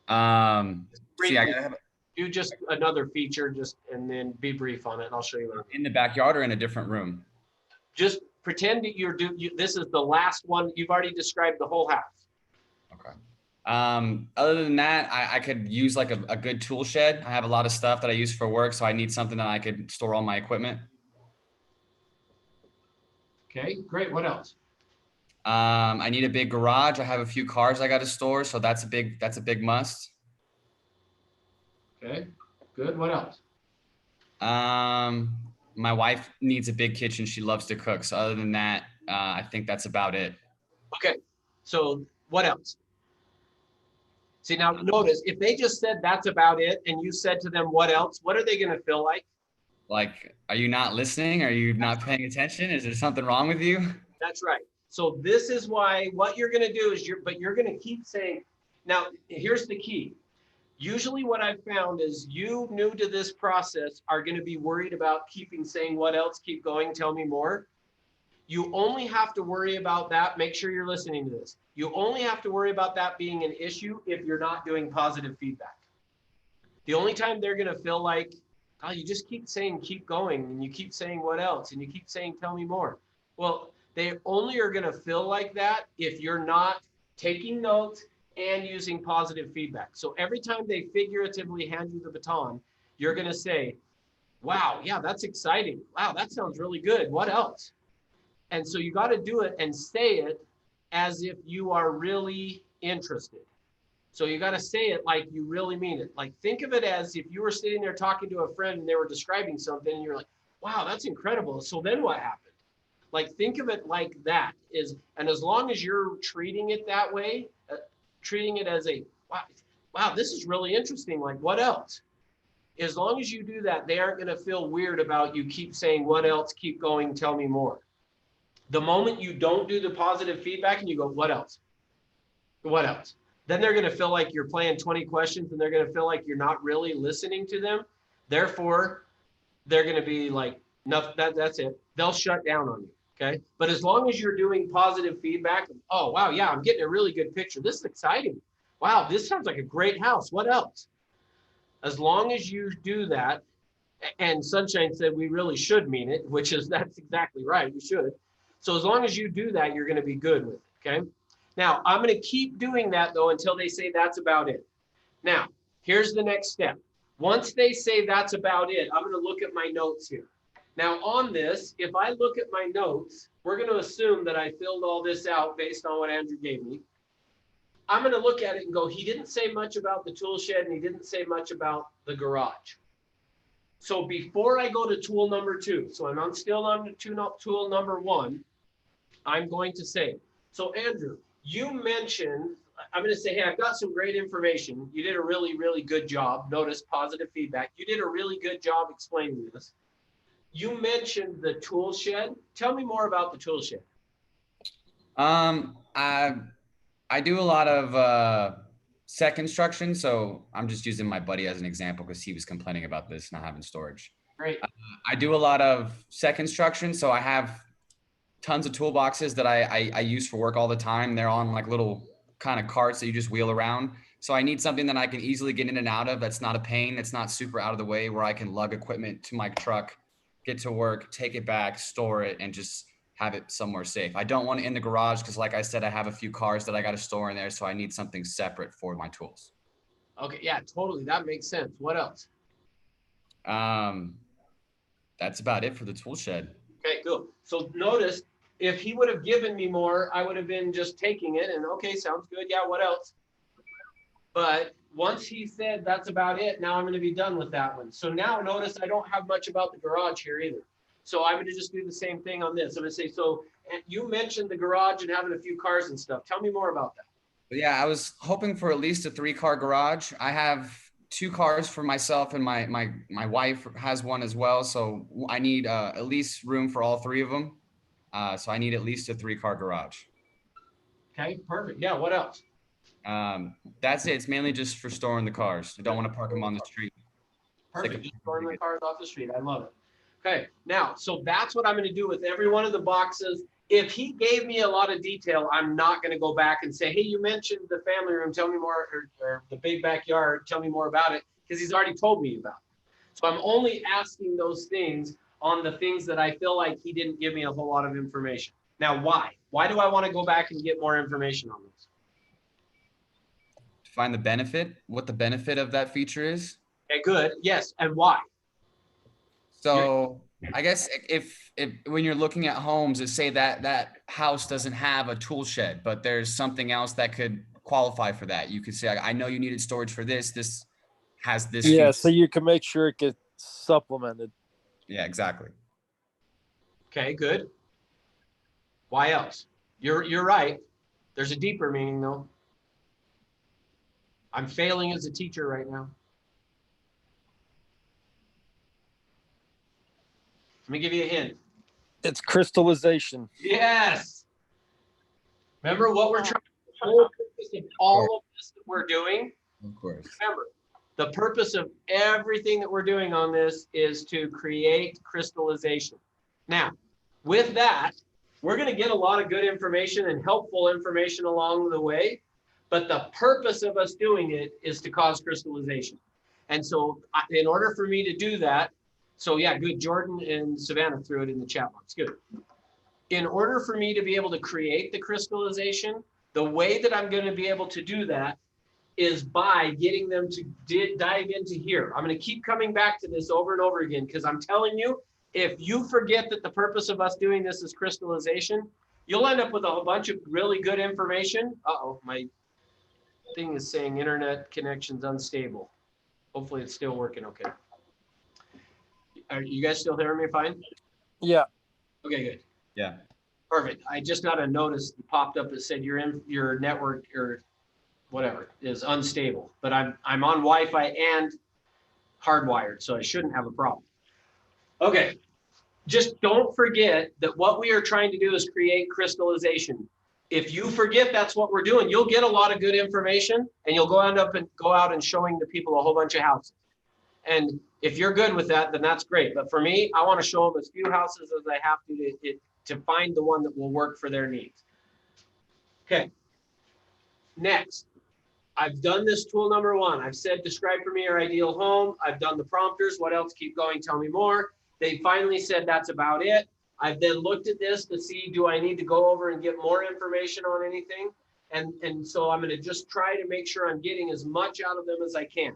See, I gotta have Do just another feature, and then be brief on it. And I'll show you later. in the backyard or in a different room. Just pretend that this is the last one. You've already described the whole house. Okay. Other than that, I could use like a good tool shed. I have a lot of stuff that I use for work, so I need something that I could store all my equipment. Okay, great. What else? I need a big garage. I have a few cars I got to store, so that's a big must. Okay, good. What else? My wife needs a big kitchen. She loves to cook. So other than that, I think that's about it. Okay, so what else? See, now notice if they just said that's about it and you said to them, what else? What are they going to feel like? Like, are you not listening? Are you not paying attention? Is there something wrong with you? That's right. So this is why what you're going to do is you're going to keep saying, now here's the key. Usually what I've found is you new to this process are going to be worried about saying what else, keep going, tell me more. You only have to worry about that. Make sure you're listening to this. You only have to worry about that being an issue if you're not doing positive feedback. The only time they're going to feel like, oh, you just keep saying, keep going, and you keep saying what else, and you keep saying, tell me more. Well, they only are going to feel like that if you're not taking notes and using positive feedback. So every time they figuratively hand you the baton, you're going to say, wow, yeah, that's exciting. Wow, that sounds really good. What else? And so you got to do it and say it as if you are really interested. So you got to say it like you really mean it. Like think of it as if you were sitting there talking to a friend and they were describing something and you're like, wow, that's incredible. So then what happened? Like think of it like that and as long as you're treating it that way, treating it as a, wow, this is really interesting. Like what else? As long as you do that, they aren't going to feel weird about you keep saying what else, keep going, tell me more. The moment you don't do the positive feedback and you go, what else? What else? then they're going to feel like you're playing 20 questions and they're going to feel like you're not really listening to them. Therefore, they're going to be like, no, that's it. They'll shut down on you. Okay. But as long as you're doing positive feedback, oh, wow, yeah, I'm getting a really good picture. This is exciting. Wow, this sounds like a great house. What else? As long as you do that, and Sunshine said we really should mean it, which is, that's exactly right. You should. So as long as you do that, you're going to be good with it. Okay. Now, I'm going to keep doing that, though, until they say that's about it. Now, here's the next step. Once they say that's about it, I'm going to look at my notes here. Now, on this, if I look at my notes, we're going to assume that I filled all this out based on what Andrew gave me. I'm going to look at it and go, he didn't say much about the tool shed and he didn't say much about the garage. So before I go to tool number 2, so I'm still on tool number 1, I'm going to say, so Andrew, you mentioned, I'm going to say, hey, I've got some great information. You did a really, really good job. Notice positive feedback. You did a really good job explaining this. You mentioned the tool shed. Tell me more about the tool shed. I do a lot of set construction, so I'm just using my buddy as an example because he was complaining about this not having storage. Great. I do a lot of set construction, so I have tons of toolboxes that I use for work all the time. They're on like little kind of carts that you just wheel around. So I need something that I can easily get in and out of. That's not a pain. That's not super out of the way, where I can lug equipment to my truck, get to work, take it back, store it, and just have it somewhere safe. I don't want it in the garage because, like I said, I have a few cars that I got to store in there. So I need something separate for my tools. Okay, yeah, totally. That makes sense. What else? That's about it for the tool shed. Okay, cool. So notice, if he would have given me more, I would have been just taking it and, okay, sounds good. Yeah, what else? But once he said that's about it, now I'm going to be done with that one. So now notice I don't have much about the garage here either. So I'm going to just do the same thing on this. I'm going to say, so you mentioned the garage and having a few cars and stuff. Tell me more about that. But yeah, I was hoping for at least a 3-car garage. I have 2 cars for myself, and my wife has one as well. So I need at least room for all 3 of them. So I need at least a 3-car garage. Okay, perfect. Yeah, what else? That's it. It's mainly just for storing the cars. I don't want to park them on the street. Perfect. Just storing the cars off the street. I love it. Okay, now, so that's what I'm going to do with every one of the boxes. If he gave me a lot of detail, I'm not going to go back and say, hey, you mentioned the family room, tell me more, or the big backyard, tell me more about it, because he's already told me about it. So I'm only asking those things on the things that I feel like he didn't give me a whole lot of information. Now, why? Why do I want to go back and get more information on this? To find the benefit, what the benefit of that feature is. Okay, good. Yes, and why? So I guess if when you're looking at homes, and say that house doesn't have a tool shed, but there's something else that could qualify for that. You could say, I know you needed storage for this. This has this. Yeah, feature. so you can make sure it gets supplemented. Yeah, exactly. Okay, good. Why else? You're right. There's a deeper meaning though. I'm failing as a teacher right now. Let me give you a hint. It's crystallization. Yes. Remember what we're trying to whole purpose of all of this that we're doing? Of course. Remember, the purpose of everything that we're doing on this is to create crystallization. Now, with that, we're going to get a lot of good information and helpful information along the way, but the purpose of us doing it is to cause crystallization. And so in order for me to do that, so yeah, good. Jordan and Savannah threw it in the chat box. Good. In order for me to be able to create the crystallization, the way that I'm going to be able to do that is by getting them to dive into here. I'm going to keep coming back to this over and over again, because I'm telling you, if you forget that the purpose of us doing this is crystallization, you'll end up with a bunch of really good information. Uh-oh, my thing is saying internet connection's unstable. Hopefully it's still working okay. Are you guys still hearing me fine? Yeah. Okay, good. Yeah. Perfect. I just got a notice that popped up that said your network or whatever is unstable, but I'm on Wi-Fi and hardwired, so I shouldn't have a problem. Okay. Just don't forget that what we are trying to do is create crystallization. If you forget that's what we're doing, you'll get a lot of good information and you'll go out and showing the people a whole bunch of houses. And if you're good with that, then that's great. But for me, I want to show them as few houses as I have to find the one that will work for their needs. Okay. Next, I've done this tool number 1. I've said, describe for me your ideal home. I've done the prompters. What else? Keep going. Tell me more. They finally said that's about it. I've then looked at this to see, do I need to go over and get more information on anything? And so I'm going to just try to make sure I'm getting as much out of them as I can.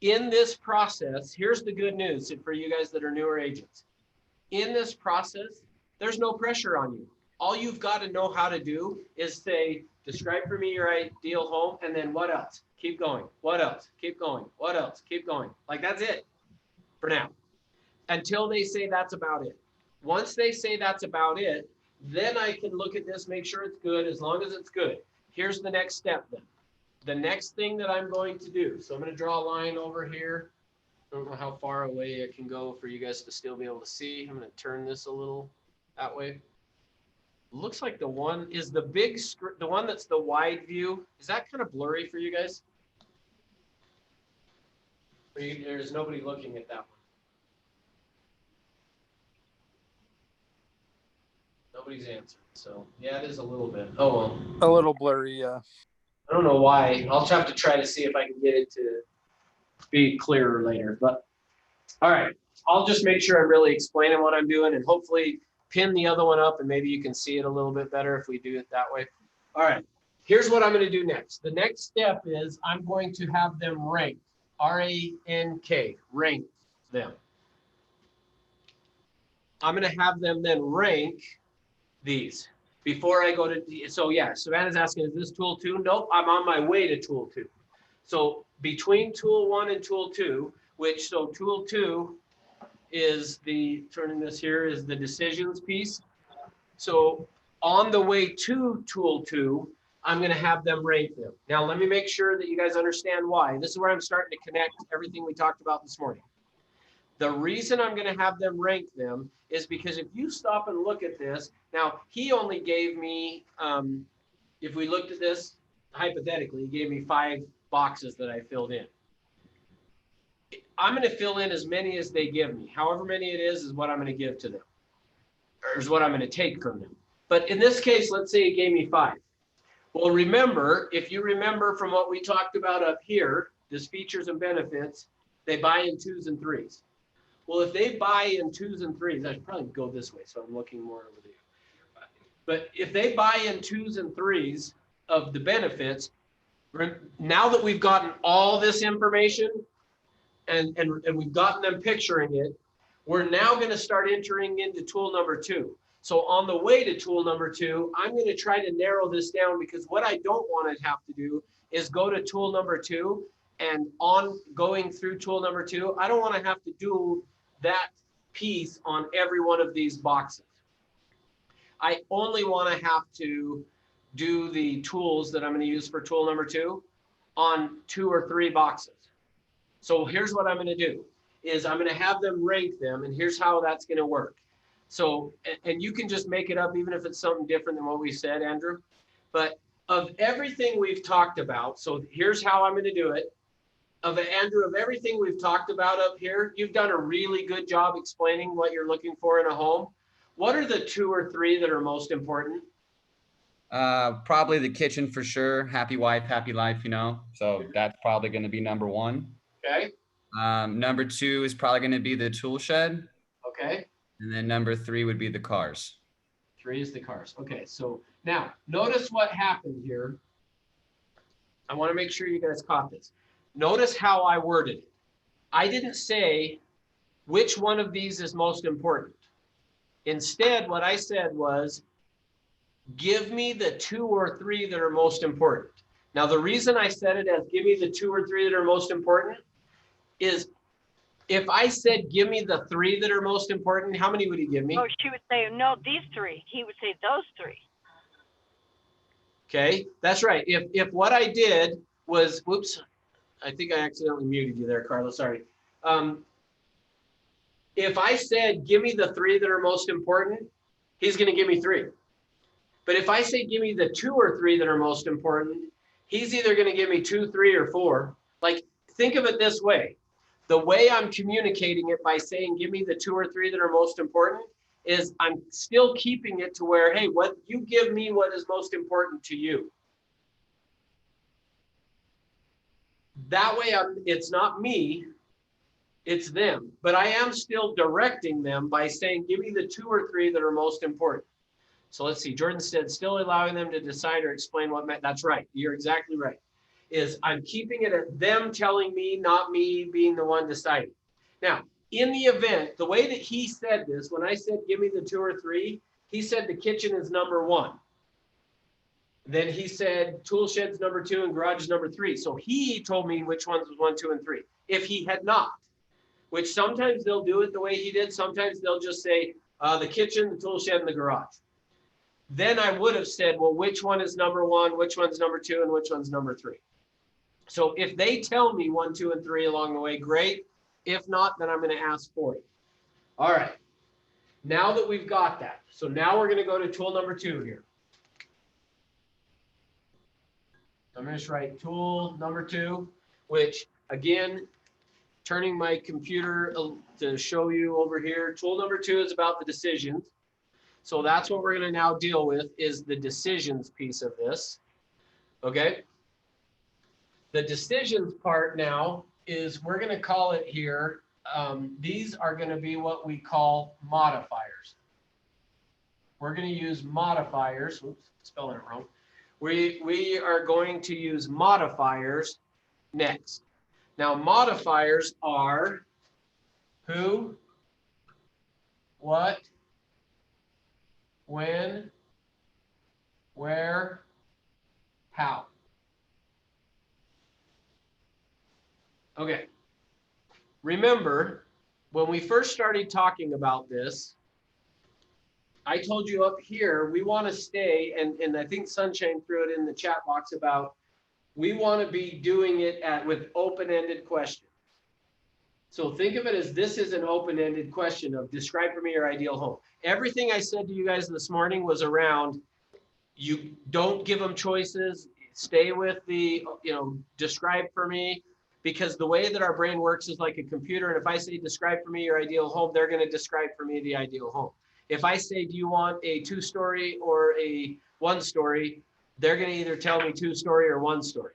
In this process, here's the good news for you guys that are newer agents. In this process, there's no pressure on you. All you've got to know how to do is say, describe for me your ideal home, and then what else? Keep going. What else? Keep going. What else? Keep going. Like, that's it for now, until they say that's about it. Once they say that's about it, then I can look at this, make sure it's good. As long as it's good, here's the next step then. The next thing that I'm going to do, so I'm going to draw a line over here. I don't know how far away I can go for you guys to still be able to see. I'm going to turn this a little that way. Looks like the one is the big, the one that's the wide view. Is that kind of blurry for you guys? There's nobody looking at that one. Nobody's answered. So yeah, it is a little bit. Oh well. A little blurry, yeah. I don't know why. I'll have to try to see if I can get it to be clearer later. But all right, I'll just make sure I'm really explaining what I'm doing and hopefully pin the other one up and maybe you can see it a little bit better if we do it that way. All right, here's what I'm going to do next. The next step is I'm going to have them ranked. R-A-N-K, rank them. I'm going to have them then rank these before I go to, so yeah, Savannah's asking, is this tool 2? Nope, I'm on my way to tool 2. So between tool 1 and tool 2, which, so tool 2 is turning this here is the decisions piece. So on the way to tool 2, I'm going to have them rank them. Now, let me make sure that you guys understand why. This is where I'm starting to connect everything we talked about this morning. The reason I'm going to have them rank them is because if you stop and look at this, now he only gave me, if we looked at this hypothetically, he gave me 5 boxes that I filled in. I'm going to fill in as many as they give me. However many it is what I'm going to give to them, or is what I'm going to take from them. But in this case, let's say he gave me 5. Well, remember, if you remember from what we talked about up here, this features and benefits, they buy in 2s and 3s. Well, if they buy in 2s and 3s, I should probably go this way, so I'm looking more over there. But if they buy in 2s and 3s of the benefits, now that we've gotten all this information and we've gotten them picturing it, we're now going to start entering into tool number 2. So on the way to tool number 2, I'm going to try to narrow this down, because what I don't want to have to do is go to tool number 2 and on going through tool number 2, I don't want to have to do that piece on every one of these boxes. I only want to have to do the tools that I'm going to use for tool number 2 on 2 or 3 boxes. So here's what I'm going to do is I'm going to have them rank them, and here's how that's going to work. So, and you can just make it up even if it's something different than what we said, Andrew. But of everything we've talked about, so here's how I'm going to do it. Andrew, of everything we've talked about up here, you've done a really good job explaining what you're looking for in a home. What are the 2 or 3 that are most important? Probably the kitchen for sure. Happy wife, happy life, you know. So that's probably going to be number 1. Okay. Number 2 is probably going to be the tool shed. Okay. And then number 3 would be the cars. 3 is the cars. Okay. So now notice what happened here. I want to make sure you guys caught this. Notice how I worded it. I didn't say which one of these is most important. Instead, what I said was, give me the 2 or 3 that are most important. Now, the reason I said it as give me the 2 or 3 that are most important is if I said, give me the 3 that are most important, how many would he give me? Oh, she would say, no, these 3. He would say those 3. Okay, that's right. If what I did was, whoops, I think I accidentally muted you there, Carlos, sorry. If I said, give me the 3 that are most important, he's going to give me 3. But if I say, give me the 2 or 3 that are most important, he's either going to give me 2, 3, or 4. Like, think of it this way. The way I'm communicating it by saying, give me the 2 or 3 that are most important, is I'm still keeping it to where, hey, what you give me what is most important to you. That way it's not me, it's them. But I am still directing them by saying, give me the 2 or 3 that are most important. So let's see, Jordan said, still allowing them to decide or explain what meant. That's right. You're exactly right. Is I'm keeping it at them telling me, not me being the one deciding. Now, in the event, the way that he said this, when I said, give me the 2 or 3, he said the kitchen is number 1. Then he said tool shed's number 2 and garage is number 3. So he told me which ones was 1, 2, and 3. If he had not, which sometimes they'll do it the way he did. Sometimes they'll just say the kitchen, the tool shed, and the garage. Then I would have said, well, which one is number 1, which one's number 2, and which one's number 3. So if they tell me 1, 2, and 3 along the way, great. If not, then I'm going to ask for it. All right. Now that we've got that, so now we're going to go to tool number 2 here. I'm going to just write tool number 2, which again, turning my computer to show you over here. Tool number 2 is about the decisions. So that's what we're going to now deal with, is the decisions piece of this. Okay. The decisions part now is, we're going to call it here. These are going to be what we call modifiers. We're going to use modifiers. Oops, spelling it wrong. We are going to use modifiers next. Now, modifiers are who, what, when, where, how. Okay. Remember, when we first started talking about this, I told you up here, we want to stay, and I think Sunshine threw it in the chat box about, we want to be doing it with open-ended questions. So think of it as, this is an open-ended question of, describe for me your ideal home. Everything I said to you guys this morning was around, you don't give them choices, stay with the, describe for me, because the way that our brain works is like a computer. And if I say, describe for me your ideal home, they're going to describe for me the ideal home. If I say, do you want a 2-story or a 1-story, they're going to either tell me 2-story or 1-story.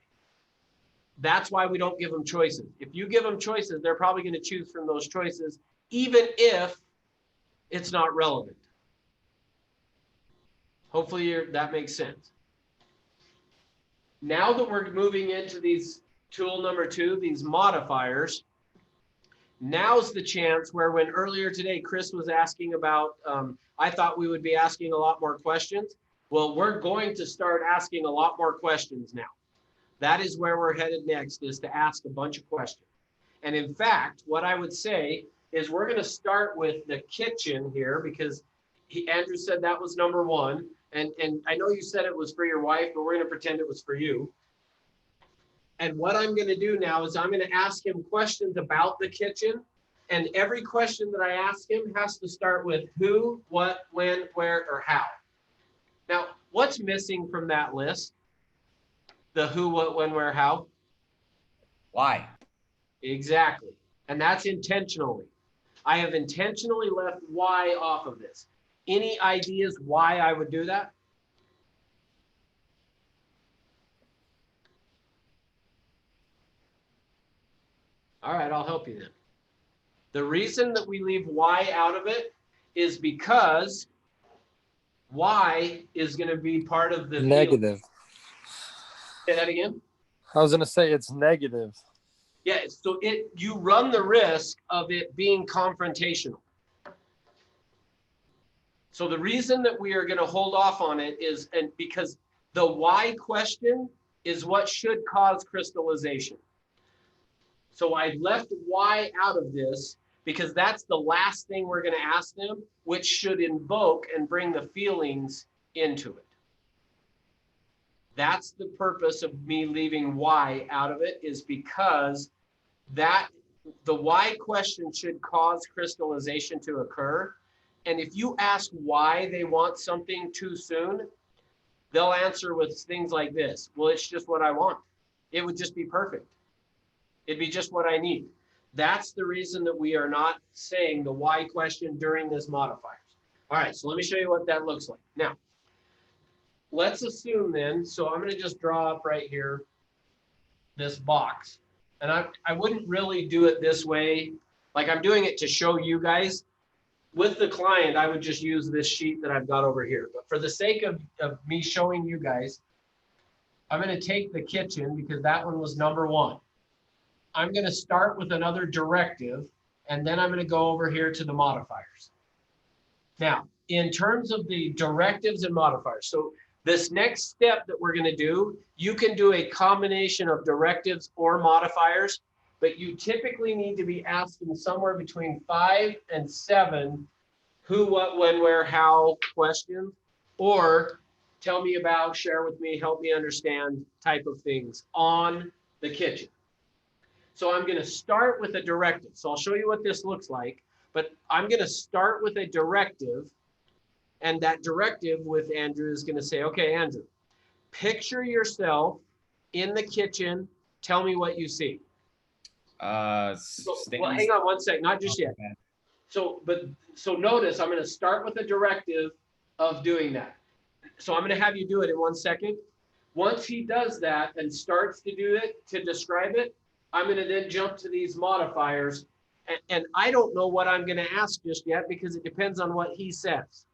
That's why we don't give them choices. If you give them choices, they're probably going to choose from those choices, even if it's not relevant. Hopefully that makes sense. Now that we're moving into these tool number 2, these modifiers, now's the chance where, when earlier today Chris was asking about, I thought we would be asking a lot more questions. Well, we're going to start asking a lot more questions now. That is where we're headed next, is to ask a bunch of questions. And in fact, what I would say is, we're going to start with the kitchen here, because Andrew said that was number 1. And I know you said it was for your wife, but we're going to pretend it was for you. And what I'm going to do now is, I'm going to ask him questions about the kitchen. And every question that I ask him has to start with who, what, when, where, or how. Now, what's missing from that list? The who, what, when, where, how? Why? Exactly. And that's intentionally. I have intentionally left why off of this. Any ideas why I would do that? All right, I'll help you then. The reason that we leave why out of it is because why is going to be part of the Negative. feeling. Say that again. I was going to say it's negative. Yeah, so you run the risk of it being confrontational. So the reason that we are going to hold off on it is, and because the why question is what should cause crystallization. So I left why out of this because that's the last thing we're going to ask them, which should invoke and bring the feelings into it. That's the purpose of me leaving why out of it, is because that the why question should cause crystallization to occur. And if you ask why they want something too soon, they'll answer with things like this. Well, it's just what I want. It would just be perfect. It'd be just what I need. That's the reason that we are not saying the why question during this modifiers. All right, so let me show you what that looks like. Now, let's assume then, so I'm going to just draw up right here this box. And I wouldn't really do it this way. Like I'm doing it to show you guys. With the client, I would just use this sheet that I've got over here. But for the sake of me showing you guys, I'm going to take the kitchen because that one was number 1. I'm going to start with another directive, and then I'm going to go over here to the modifiers. Now, in terms of the directives and modifiers, so this next step that we're going to do, you can do a combination of directives or modifiers, but you typically need to be asking somewhere between 5 and 7 who, what, when, where, how questions, or tell me about, share with me, help me understand type of things on the kitchen. So I'm going to start with a directive. So I'll show you what this looks like, but I'm going to start with a directive. And that directive with Andrew is going to say, okay, Andrew, picture yourself in the kitchen. Tell me what you see. Well, hang on one sec, not just yet. So notice I'm going to start with a directive of doing that. So I'm going to have you do it in 1 second. Once he does that and starts to do it, to describe it, I'm going to then jump to these modifiers. And I don't know what I'm going to ask just yet because it depends on what he says.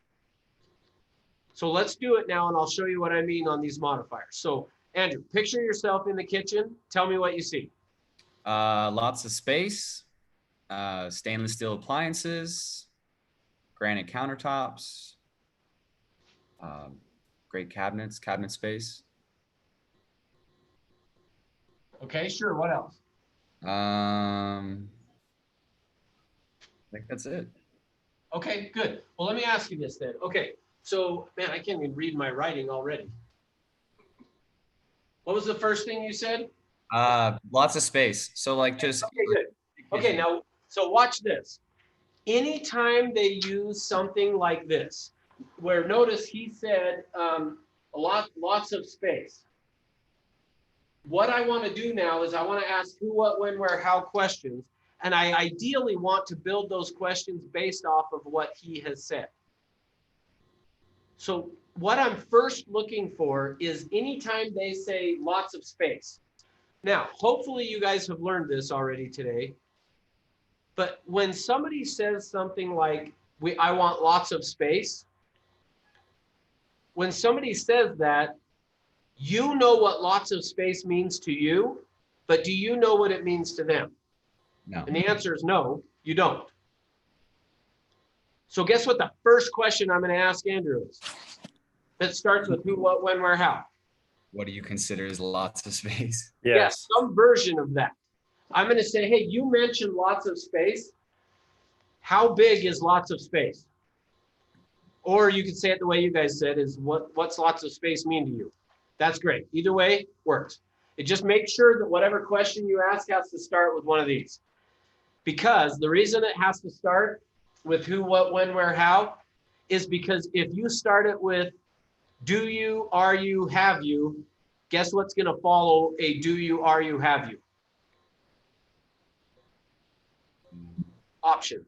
So let's do it now and I'll show you what I mean on these modifiers. So Andrew, picture yourself in the kitchen. Tell me what you see. Lots of space, stainless steel appliances, granite countertops, great cabinets, cabinet space. Okay, sure. What else? I think that's it. Okay, good. Well, let me ask you this then. Okay, so man, I can't even read my writing already. What was the first thing you said? Lots of space. So like just. Okay, good. Okay, now, so watch this. Anytime they use something like this, where notice he said lots of space. What I want to do now is I want to ask who, what, when, where, how questions. And I ideally want to build those questions based off of what he has said. So what I'm first looking for is anytime they say lots of space. Now, hopefully you guys have learned this already today. But when somebody says something like, I want lots of space, when somebody says that, you know what lots of space means to you, but do you know what it means to them? No. And the answer is no, you don't. So guess what the first question I'm going to ask Andrew is? That starts with who, what, when, where, how. What do you consider as lots of space? Yes, some version of that. I'm going to say, hey, you mentioned lots of space. How big is lots of space? Or you could say it the way you guys said is what's lots of space mean to you? That's great. Either way works. It just makes sure that whatever question you ask has to start with one of these. Because the reason it has to start with who, what, when, where, how is because if you start it with do you, are you, have you, guess what's going to follow a do you, are you, have you? Options.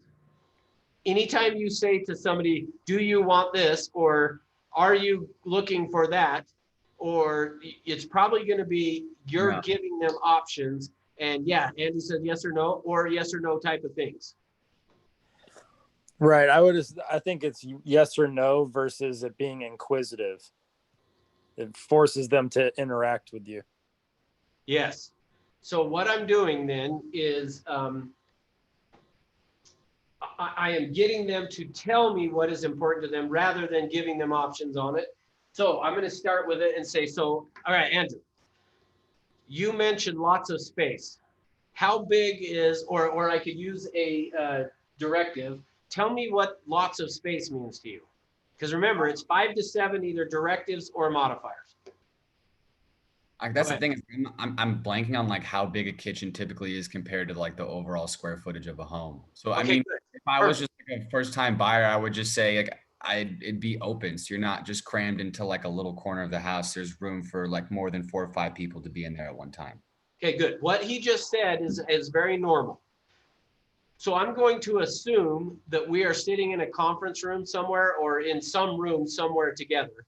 Anytime you say to somebody, do you want this, or are you looking for that, or it's probably going to be you're giving them options. And yeah, Andy said yes or no, or yes or no type of things. Right. I think it's yes or no versus it being inquisitive. It forces them to interact with you. Yes. So what I'm doing then is I am getting them to tell me what is important to them rather than giving them options on it. So I'm going to start with it and say, so, all right, Andrew, you mentioned lots of space. How big is, or I could use a directive. Tell me what lots of space means to you. Because remember, it's 5 to 7, either directives or modifiers. That's the thing. Is I'm blanking on like how big a kitchen typically is compared to like the overall square footage of a home. So I mean, good. if I was just like a first time buyer, I would just say like it'd be open. So you're not just crammed into like a little corner of the house. There's room for like more than 4 or 5 people to be in there at one time. Okay, good. What he just said is very normal. So I'm going to assume that we are sitting in a conference room somewhere or in some room somewhere together.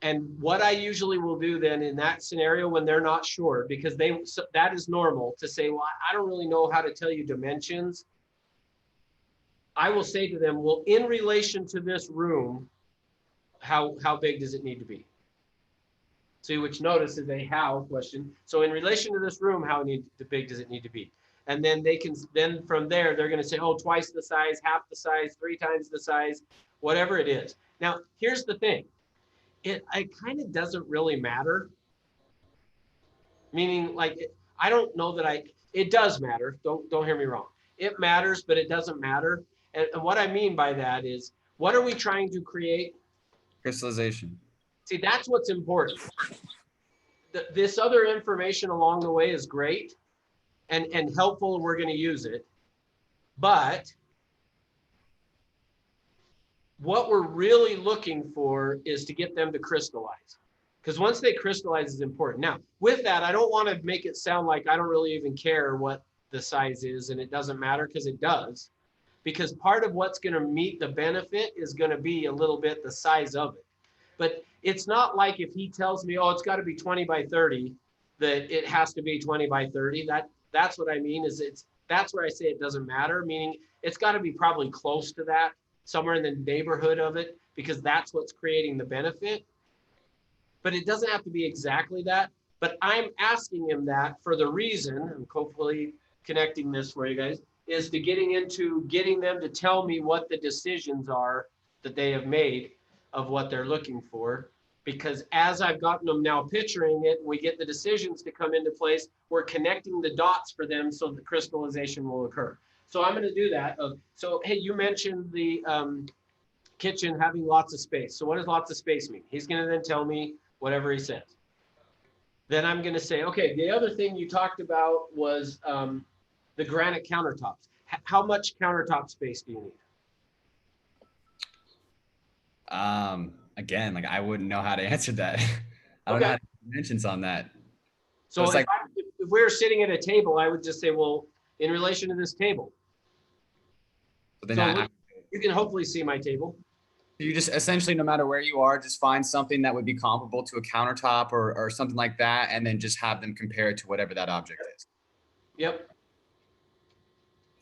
And what I usually will do then in that scenario when they're not sure, because that is normal to say, well, I don't really know how to tell you dimensions. I will say to them, well, in relation to this room, how big does it need to be? See, which notice is a how question. So in relation to this room, how big does it need to be? And then then from there, they're going to say, oh, twice the size, half the size, 3 times the size, whatever it is. Now, here's the thing. It kind of doesn't really matter. Meaning, like, I don't know that it does matter. Don't hear me wrong. It matters, but it doesn't matter. And what I mean by that is, what are we trying to create? Crystallization. See, that's what's important. This other information along the way is great and helpful, and we're going to use it. But what we're really looking for is to get them to crystallize. Because once they crystallize is important. Now, with that, I don't want to make it sound like I don't really even care what the size is and it doesn't matter, because it does. Because part of what's going to meet the benefit is going to be a little bit the size of it. But it's not like if he tells me, oh, it's got to be 20 by 30, that it has to be 20 by 30. That's what I mean, is that's where I say it doesn't matter, meaning it's got to be probably close to that, somewhere in the neighborhood of it, because that's what's creating the benefit. But it doesn't have to be exactly that. But I'm asking him that for the reason, and hopefully connecting this for you guys, is to getting them to tell me what the decisions are that they have made of what they're looking for. Because as I've gotten them now picturing it, we get the decisions to come into place, we're connecting the dots for them so the crystallization will occur. So I'm going to do that. So, hey, you mentioned the kitchen having lots of space. So what does lots of space mean? He's going to then tell me whatever he says. Then I'm going to say, okay, the other thing you talked about was the granite countertops. How much countertop space do you need? Again, like I wouldn't know how to answer that. I don't know how to dimensions on that. So it's if we were sitting at a table, I would just say, well, in relation to this table. But then you can hopefully see my table. you just essentially, no matter where you are, just find something that would be comparable to a countertop or something like that, and then just have them compare it to whatever that object is. Yep.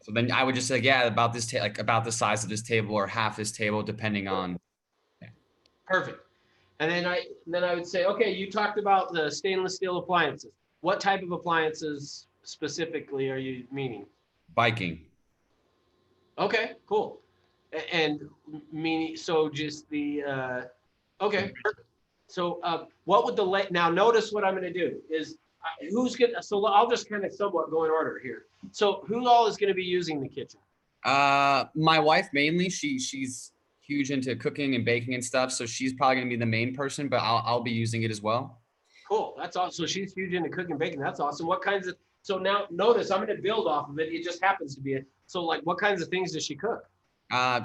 So then I would just say, yeah, about this, like about the size of this table or half this table, depending on. Perfect. And then I would say, okay, you talked about the stainless steel appliances. What type of appliances specifically are you meaning? Biking. Okay, cool. And meaning, so just the, okay. So what would now notice what I'm going to do is so I'll just kind of somewhat go in order here. So who all is going to be using the kitchen? My wife mainly, she's huge into cooking and baking and stuff. So she's probably going to be the main person, but I'll be using it as well. Cool. That's awesome. So she's huge into cooking and baking. That's awesome. What kinds of, so now notice I'm going to build off of it. It just happens to be it. So like what kinds of things does she cook?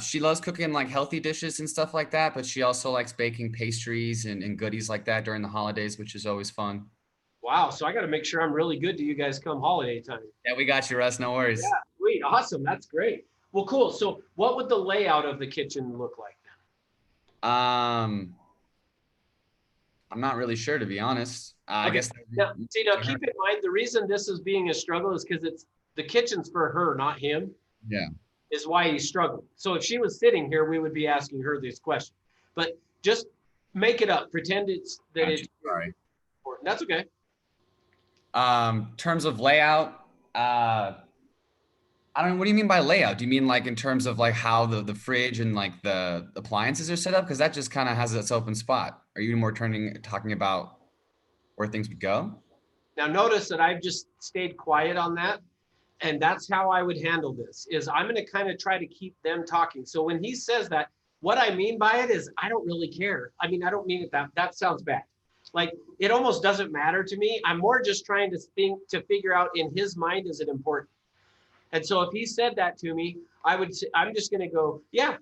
She loves cooking like healthy dishes and stuff like that, but she also likes baking pastries and goodies like that during the holidays, which is always fun. Wow. So I got to make sure I'm really good to you guys come holiday time. Yeah, we got you, Russ. No worries. Yeah, sweet. Awesome. That's great. Well, cool. So what would the layout of the kitchen look like then? I'm not really sure, to be honest. I guess. Now, keep in mind, the reason this is being a struggle is because the kitchen's for her, not him. Yeah. Is why he's struggling. So if she was sitting here, we would be asking her this question. But just make it up. Pretend it's important. That's okay. Terms of layout, I don't know. What do you mean by layout? Do you mean like in terms of like how the fridge and like the appliances are set up? Because that just kind of has its open spot. Are you more talking about where things would go? Now notice that I've just stayed quiet on that. And that's how I would handle this, is I'm going to kind of try to keep them talking. So when he says that, what I mean by it is I don't really care. I mean, I don't mean it that sounds bad. Like it almost doesn't matter to me. I'm more just trying to figure out in his mind, is it important? And so if he said that to me, I'm just going to go, yeah.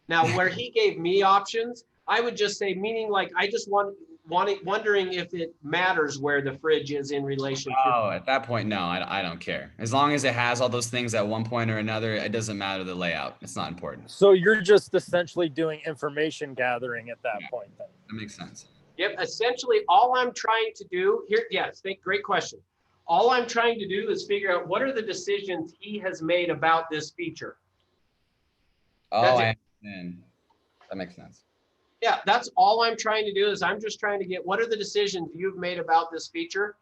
Now, where he gave me options, I would just say, meaning like, I just wondering if it matters where the fridge is in relation to. Oh, at that point, no, I don't care. As long as it has all those things at one point or another, it doesn't matter the layout. It's not important. So you're just essentially doing information gathering at that point then. That makes sense. Yep, essentially all I'm trying to do here, yes, great question. All I'm trying to do is figure out what are the decisions he has made about this feature. Oh, That's it. I understand. That makes sense. Yeah, that's all I'm trying to do is I'm just trying to get what are the decisions you've made about this feature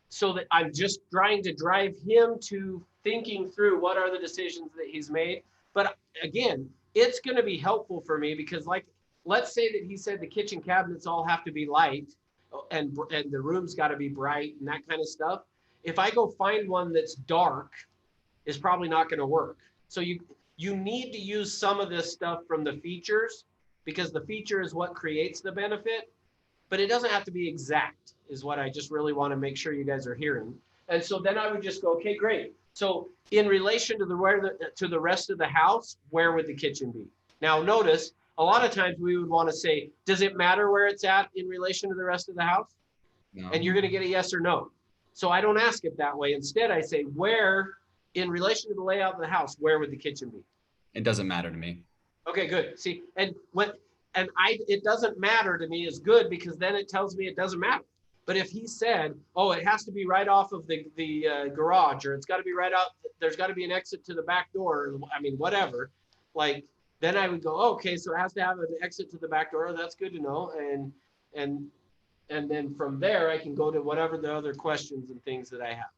so that I'm just trying to drive him to thinking through what are the decisions that he's made. But again, it's going to be helpful for me because like, let's say that he said the kitchen cabinets all have to be light and the room's got to be bright and that kind of stuff. If I go find one that's dark, it's probably not going to work. So you need to use some of this stuff from the features because the feature is what creates the benefit, but it doesn't have to be exact is what I just really want to make sure you guys are hearing. And so then I would just go, okay, great. So in relation to the rest of the house, where would the kitchen be? Now notice, a lot of times we would want to say, does it matter where it's at in relation to the rest of the house? No. And you're going to get a yes or no. So I don't ask it that way. Instead, I say, where in relation to the layout of the house, where would the kitchen be? It doesn't matter to me. Okay, good. See, it doesn't matter to me is good because then it tells me it doesn't matter. But if he said, oh, it has to be right off of the garage, or it's got to be right out, there's got to be an exit to the back door. I mean, whatever. Like, then I would go, oh, okay, so it has to have an exit to the back door. That's good to know. And then from there, I can go to whatever the other questions and things that I have.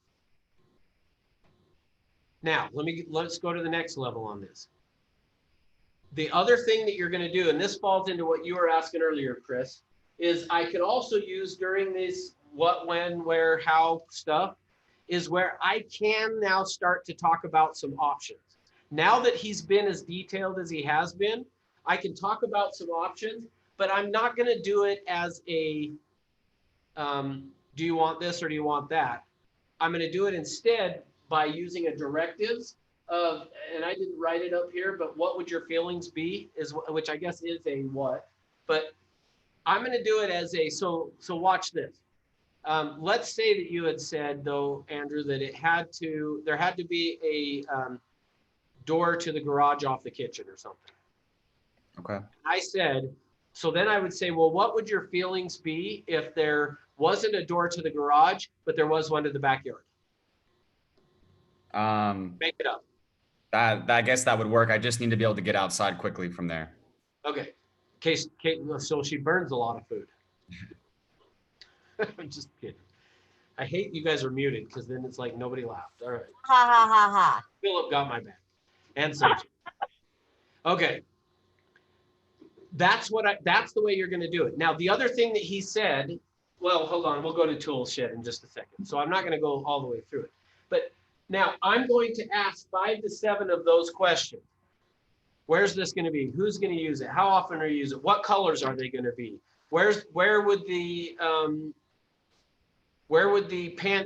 Now, let's go to the next level on this. The other thing that you're going to do, and this falls into what you were asking earlier, Chris, is I could also use during this what, when, where, how stuff is where I can now start to talk about some options. Now that he's been as detailed as he has been, I can talk about some options, but I'm not going to do it as a, do you want this or do you want that? I'm going to do it instead by using a directives of, and I didn't write it up here, but what would your feelings be is, which I guess is a what, but I'm going to do it as a, so watch this. Let's say that you had said though, Andrew, that there had to be a door to the garage off the kitchen or something. Okay. I said, so then I would say, well, what would your feelings be if there wasn't a door to the garage, but there was one to the backyard? Make it up. I guess that would work. I just need to be able to get outside quickly from there. Okay. So she burns a lot of food. I'm just kidding. I hate you guys are muted because then it's like nobody laughed. All right. Ha ha ha ha. Philip got my back. And Sergio. Okay. That's the way you're going to do it. Now, the other thing that he said, well, hold on, we'll go to tool shed in just a second. So I'm not going to go all the way through it. But now I'm going to ask 5 to 7 of those questions. Where's this going to be? Who's going to use it? How often are you using it? What colors are they going to be? Where would the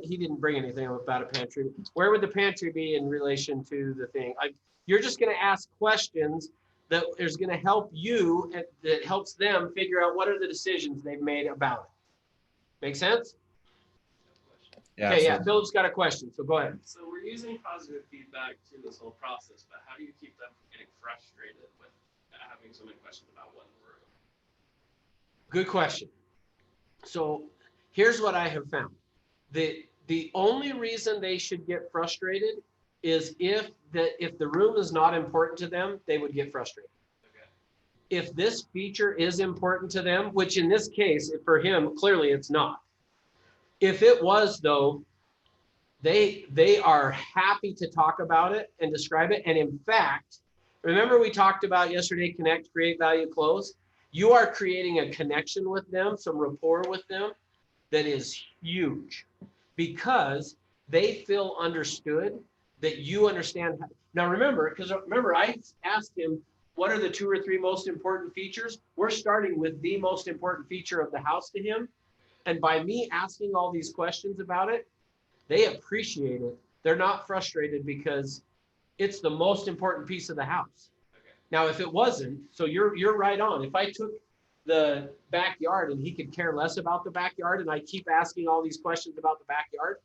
he didn't bring anything about a pantry. Where would the pantry be in relation to the thing? You're just going to ask questions that is going to help you, and that helps them figure out what are the decisions they've made about it. Make sense? Yeah. Okay, yeah, absolutely. Philip's got a question, so go ahead. So we're using positive feedback through this whole process, but how do you keep them from getting frustrated with having so many questions about one room? Good question. So here's what I have found. The only reason they should get frustrated is if the room is not important to them, they would get frustrated. Okay. If this feature is important to them, which in this case, for him, clearly it's not. If it was though, they are happy to talk about it and describe it. And in fact, remember we talked about yesterday, connect, create, value, close. You are creating a connection with them, some rapport with them that is huge because they feel understood, that you understand. Now remember, I asked him, what are the 2 or 3 most important features? We're starting with the most important feature of the house to him. And by me asking all these questions about it, they appreciate it. They're not frustrated because it's the most important piece of the house. Okay. Now, if it wasn't, so you're right on. If I took the backyard and he could care less about the backyard and I keep asking all these questions about the backyard,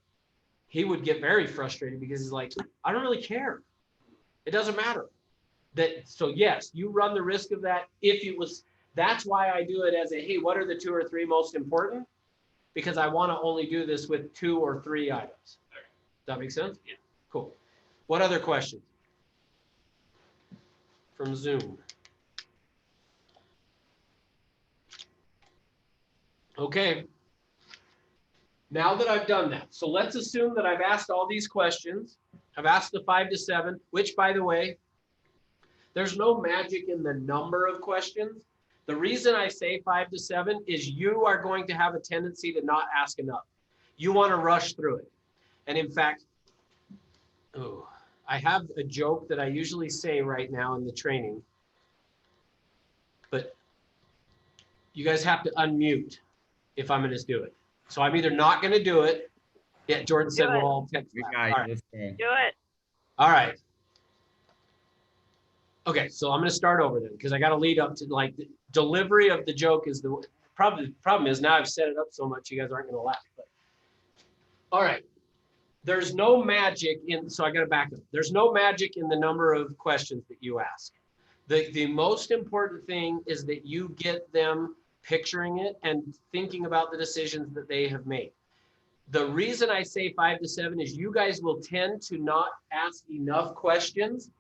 he would get very frustrated because he's like, I don't really care. It doesn't matter. So yes, you run the risk of that if it was, that's why I do it as a, hey, what are the 2 or 3 most important? Because I want to only do this with 2 or 3 items. Does that make sense? Yeah. Cool. What other questions? From Zoom. Okay. Now that I've done that, so let's assume that I've asked all these questions. I've asked the 5 to 7, which, by the way, there's no magic in the number of questions. The reason I say 5 to 7 is you are going to have a tendency to not ask enough. You want to rush through it. And in fact, I have a joke that I usually say right now in the training, but you guys have to unmute if I'm going to do it. So I'm either not going to do it. Yeah, Jordan said we'll all text back. All right. Do it. All right. Okay, so I'm going to start over then because I got to lead up to like the delivery of the joke is the problem is now I've set it up so much you guys aren't going to laugh. But all right. There's no magic in, so I got to back up. There's no magic in the number of questions that you ask. The most important thing is that you get them picturing it and thinking about the decisions that they have made. The reason I say 5 to 7 is you guys will tend to not ask enough questions.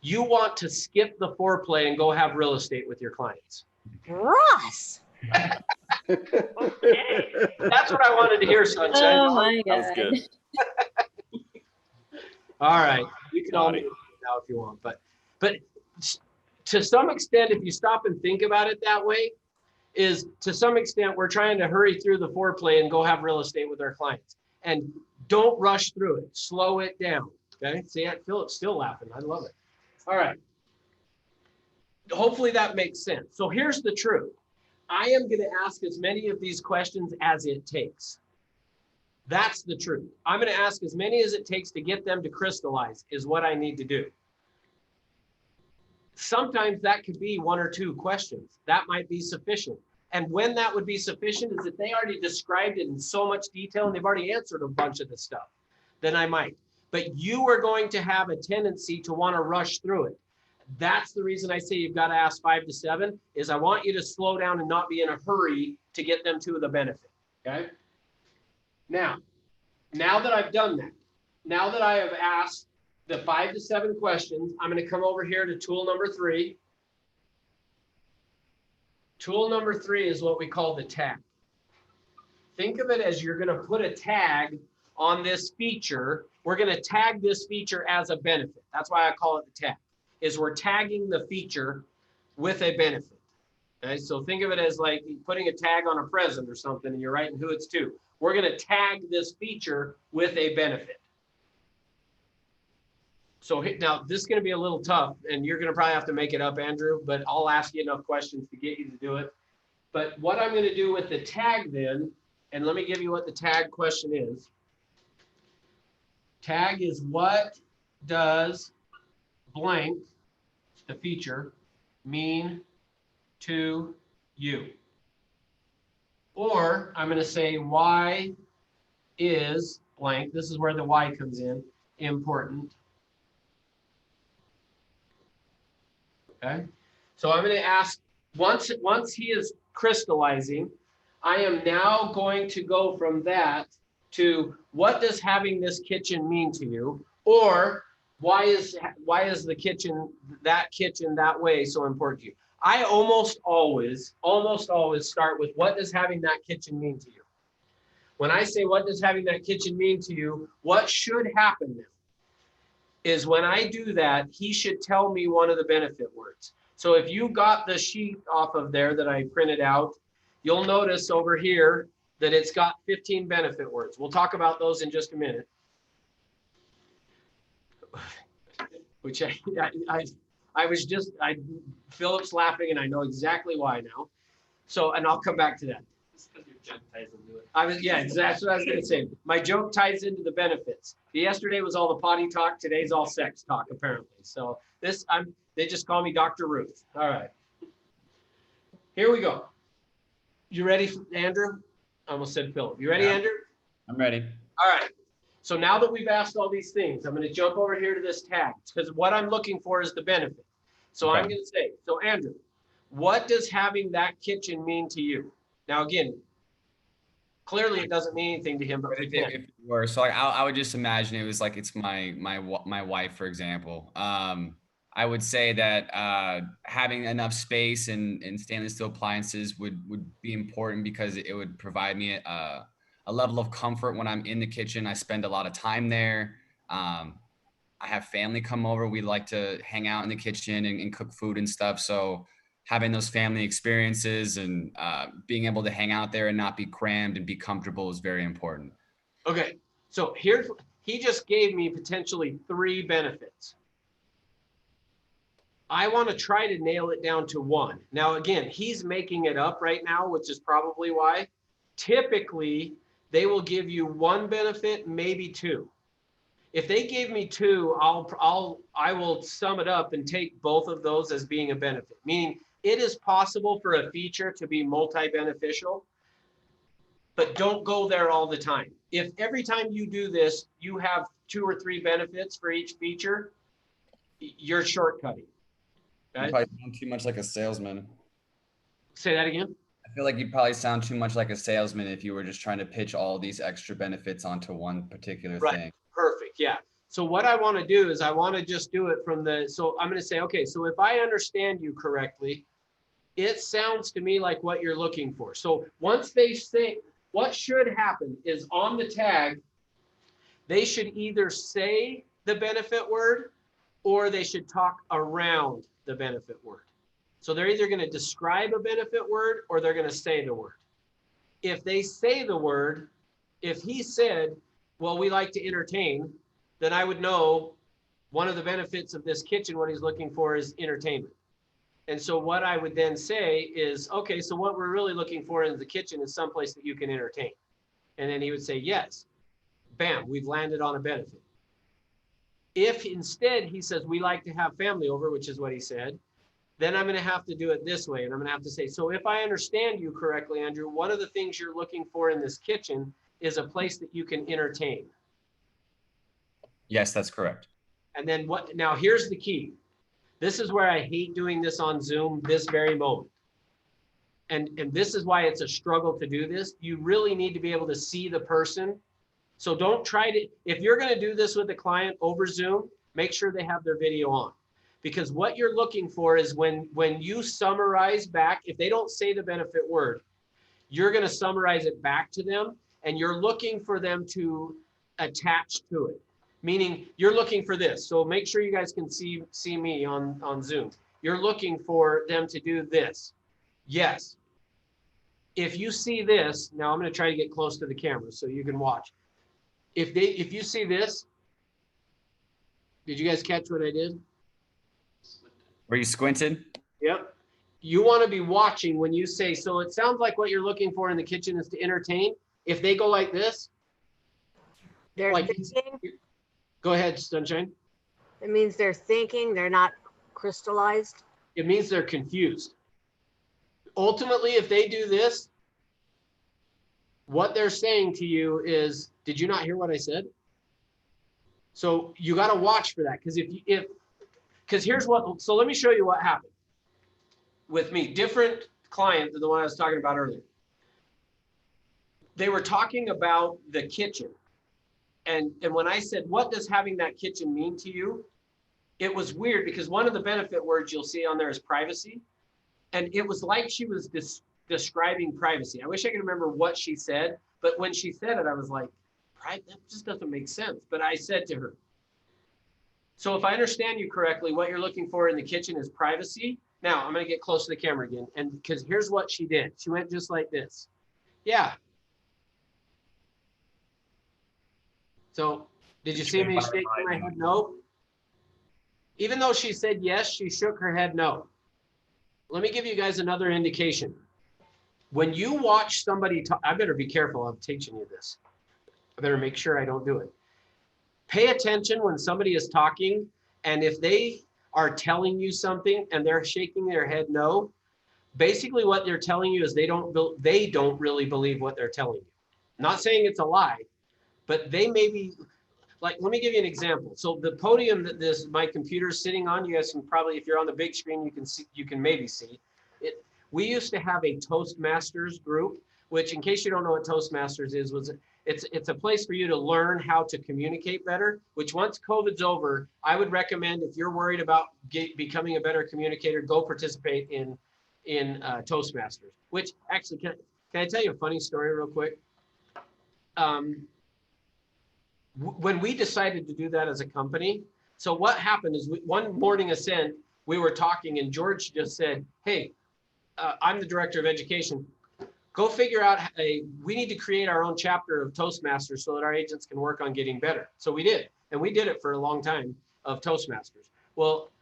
You want to skip the foreplay and go have real estate with your clients. Ross. That's what I wanted to hear, Sunshine. Oh my That was God. good. All right, you can all mute now if you want, but to some extent, if you stop and think about it that way, is to some extent we're trying to hurry through the foreplay and go have real estate with our clients, and don't rush through it. Slow it down. Okay, see, Philip's still laughing. I love it. All right. Hopefully that makes sense. So here's the truth. I am going to ask as many of these questions as it takes. That's the truth. I'm going to ask as many as it takes to get them to crystallize is what I need to do. Sometimes that could be 1 or 2 questions. That might be sufficient. And when that would be sufficient is if they already described it in so much detail and they've already answered a bunch of the stuff, then I might. But you are going to have a tendency to want to rush through it. That's the reason I say you've got to ask 5 to 7 is I want you to slow down and not be in a hurry to get them to the benefit. Okay. Now that I've done that, now that I have asked the 5 to 7 questions, I'm going to come over here to tool number 3. Tool number 3 is what we call the tag. Think of it as you're going to put a tag on this feature. We're going to tag this feature as a benefit. That's why I call it the tag, is we're tagging the feature with a benefit. Okay, so think of it as like putting a tag on a present or something and you're writing who it's to. We're going to tag this feature with a benefit. So now this is going to be a little tough and you're going to probably have to make it up, Andrew, but I'll ask you enough questions to get you to do it. But what I'm going to do with the tag then, and let me give you what the tag question is. Tag is what does blank, the feature, mean to you? Or I'm going to say why is blank, this is where the why comes in, important. Okay, so I'm going to ask, once he is crystallizing, I am now going to go from that to what does having this kitchen mean to you? Or why is the kitchen, that way so important to you? I almost always start with what does having that kitchen mean to you? When I say what does having that kitchen mean to you, what should happen now is when I do that, he should tell me one of the benefit words. So if you got the sheet off of there that I printed out, you'll notice over here that it's got 15 benefit words. We'll talk about those in just a minute. Which Philip's laughing and I know exactly why now. So, and I'll come back to that. Just because your joke ties into it. That's what I was going to say. My joke ties into the benefits. Yesterday was all the potty talk. Today's all sex talk, apparently. So They just call me Dr. Ruth. All right. Here we go. You ready, Andrew? I almost said Philip. You ready, Yeah. Andrew? I'm ready. All right. So now that we've asked all these things, I'm going to jump over here to this tag because what I'm looking for is the benefit. So I'm Okay. going to say, so Andrew, what does having that kitchen mean to you? Now, again, clearly it doesn't mean anything to him, but But pretend. if it were, so like, I would just imagine it was like it's my wife, for example. I would say that having enough space and stainless steel appliances would be important because it would provide me a level of comfort when I'm in the kitchen. I spend a lot of time there. I have family come over. We like to hang out in the kitchen and cook food and stuff. So having those family experiences and being able to hang out there and not be crammed and be comfortable is very important. Okay. So here's, he just gave me potentially 3 benefits. I want to try to nail it down to 1. Now, again, he's making it up right now, which is probably why. Typically, they will give you 1 benefit, maybe 2. If they gave me 2, I will sum it up and take both of those as being a benefit. Meaning, it is possible for a feature to be multi-beneficial, but don't go there all the time. If every time you do this, you have 2 or 3 benefits for each feature, you're shortcutting. You Okay? probably sound too much like a salesman. Say that again. I feel like you probably sound too much like a salesman if you were just trying to pitch all these extra benefits onto one particular Right. thing. Perfect. Yeah. So what I want to do is I want to just do it from the, so I'm going to say, okay, so if I understand you correctly, it sounds to me like what you're looking for. So once they say, what should happen is on the tag, they should either say the benefit word or they should talk around the benefit word. So they're either going to describe a benefit word or they're going to say the word. If they say the word, if he said, well, we like to entertain, then I would know one of the benefits of this kitchen, what he's looking for is entertainment. And so what I would then say is, okay, so what we're really looking for in the kitchen is someplace that you can entertain. And then he would say, yes, bam, we've landed on a benefit. If instead he says, we like to have family over, which is what he said, then I'm going to have to do it this way. And I'm going to have to say, so if I understand you correctly, Andrew, one of the things you're looking for in this kitchen is a place that you can entertain. Yes, that's correct. And then what, now here's the key. This is where I hate doing this on Zoom this very moment. And this is why it's a struggle to do this. You really need to be able to see the person. So don't try to, if you're going to do this with a client over Zoom, make sure they have their video on. Because what you're looking for is when you summarize back, if they don't say the benefit word, you're going to summarize it back to them and you're looking for them to attach to it. Meaning you're looking for this. So make sure you guys can see me on Zoom. You're looking for them to do this. Yes. If you see this, now I'm going to try to get close to the camera so you can watch. If you see this, did you guys catch what I did? Were you squinted? Yep. You want to be watching when you say, so it sounds like what you're looking for in the kitchen is to entertain. If they go like this, They're like, thinking, go ahead, Sunshine. it means they're thinking, they're not crystallized. It means they're confused. Ultimately, if they do this, what they're saying to you is, did you not hear what I said? So you got to watch for that. Because here's what, so let me show you what happened with me. Different client than the one I was talking about earlier. They were talking about the kitchen. And when I said, what does having that kitchen mean to you? It was weird because one of the benefit words you'll see on there is privacy. And it was like she was describing privacy. I wish I could remember what she said, but when she said it, I was like, that just doesn't make sense. But I said to her, so if I understand you correctly, what you're looking for in the kitchen is privacy. Now I'm going to get close to the camera again. And because here's what she did. She went just like this. Yeah. So did you see me shaking my head no? Even though she said yes, she shook her head no. Let me give you guys another indication. When you watch somebody talk, I better be careful. I'm teaching you this. I better make sure I don't do it. Pay attention when somebody is talking. And if they are telling you something and they're shaking their head no, basically what they're telling you is they don't really believe what they're telling you. Not saying it's a lie, but they may be like, let me give you an example. So the podium that my computer is sitting on, you guys can probably, if you're on the big screen, you can maybe see it. We used to have a Toastmasters group, which, in case you don't know what Toastmasters is, it's a place for you to learn how to communicate better, which once COVID's over, I would recommend, if you're worried about becoming a better communicator, go participate in Toastmasters, which actually, can I tell you a funny story real quick? When we decided to do that as a company, so what happened is one morning Ascent, we were talking and George just said, hey, I'm the director of education. Go figure out, we need to create our own chapter of Toastmasters so that our agents can work on getting better. So we did, and we did it for a long time of Toastmasters. Well,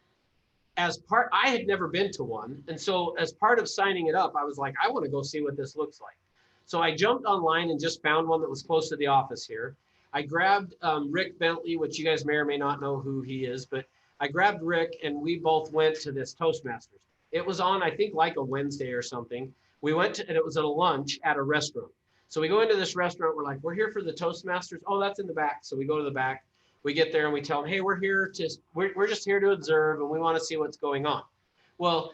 I had never been to one. And so as part of signing it up, I was like, I want to go see what this looks like. So I jumped online and just found one that was close to the office here. I grabbed Rick Bentley, which you guys may or may not know who he is, but I grabbed Rick and we both went to this Toastmasters. It was on, I think, like a Wednesday or something. We went to, and it was at a lunch at a restaurant. So we go into this restaurant, we're like, we're here for the Toastmasters. Oh, that's in the back. So we go to the back, we get there and we tell them, hey, we're just here to observe and we want to see what's going on. Well,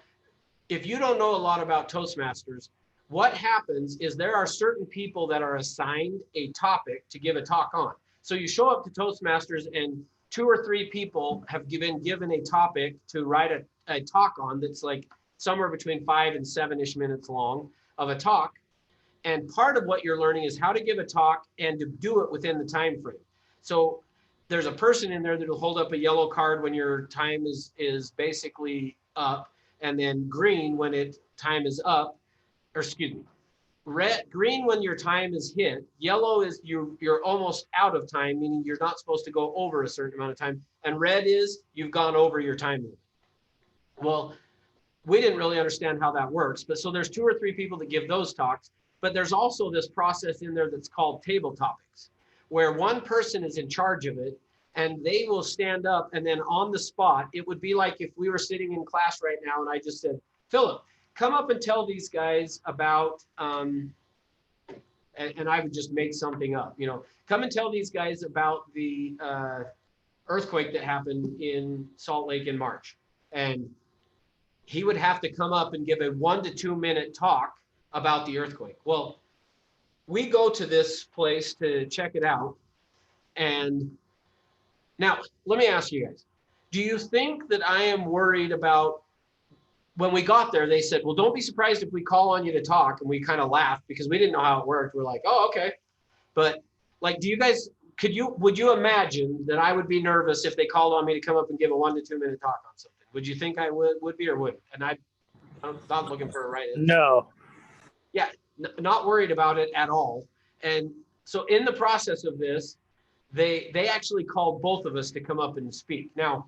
if you don't know a lot about Toastmasters, what happens is there are certain people that are assigned a topic to give a talk on. So you show up to Toastmasters and 2 or 3 people have been given a topic to write a talk on that's like somewhere between 5 and 7-ish minutes long of a talk. And part of what you're learning is how to give a talk and to do it within the time frame. So there's a person in there that will hold up a yellow card when your time is basically up, and then green when time is up. Or excuse me, green when your time is hit, yellow is you're almost out of time, meaning you're not supposed to go over a certain amount of time, and red is you've gone over your time limit. Well, we didn't really understand how that works, but so there's 2 or 3 people that give those talks, but there's also this process in there that's called table topics, where one person is in charge of it, and they will stand up, and then on the spot, it would be like if we were sitting in class right now, and I just said, Philip, come up and tell these guys about, and I would just make something up, come and tell these guys about the earthquake that happened in Salt Lake in March. And he would have to come up and give a 1 to 2 minute talk about the earthquake. Well, we go to this place to check it out. And now let me ask you guys, do you think that I am worried about, when we got there, they said, well, don't be surprised if we call on you to talk. And we kind of laughed because we didn't know how it worked. We're like, oh, okay. But like, do you guys, would you imagine that I would be nervous if they called on me to come up and give a 1 to 2 minute talk on something? Would you think I would be or wouldn't? And I'm not looking for a right answer. No. Yeah, not worried about it at all. And so in the process of this, they actually called both of us to come up and speak. Now,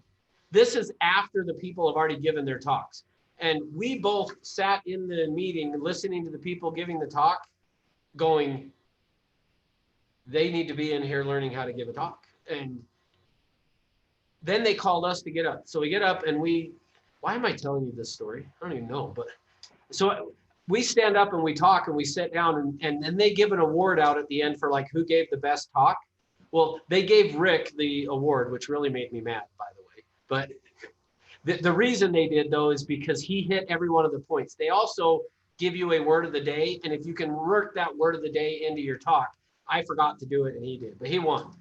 this is after the people have already given their talks. And we both sat in the meeting listening to the people giving the talk going, they need to be in here learning how to give a talk. And then they called us to get up. So we get up and why am I telling you this story? I don't even know. But so we stand up and we talk and we sit down and then they give an award out at the end for like who gave the best talk. Well, they gave Rick the award, which really made me mad, by the way. But the reason they did, though, is because he hit every one of the points. They also give you a word of the day. And if you can work that word of the day into your talk, I forgot to do it and he did, but he won.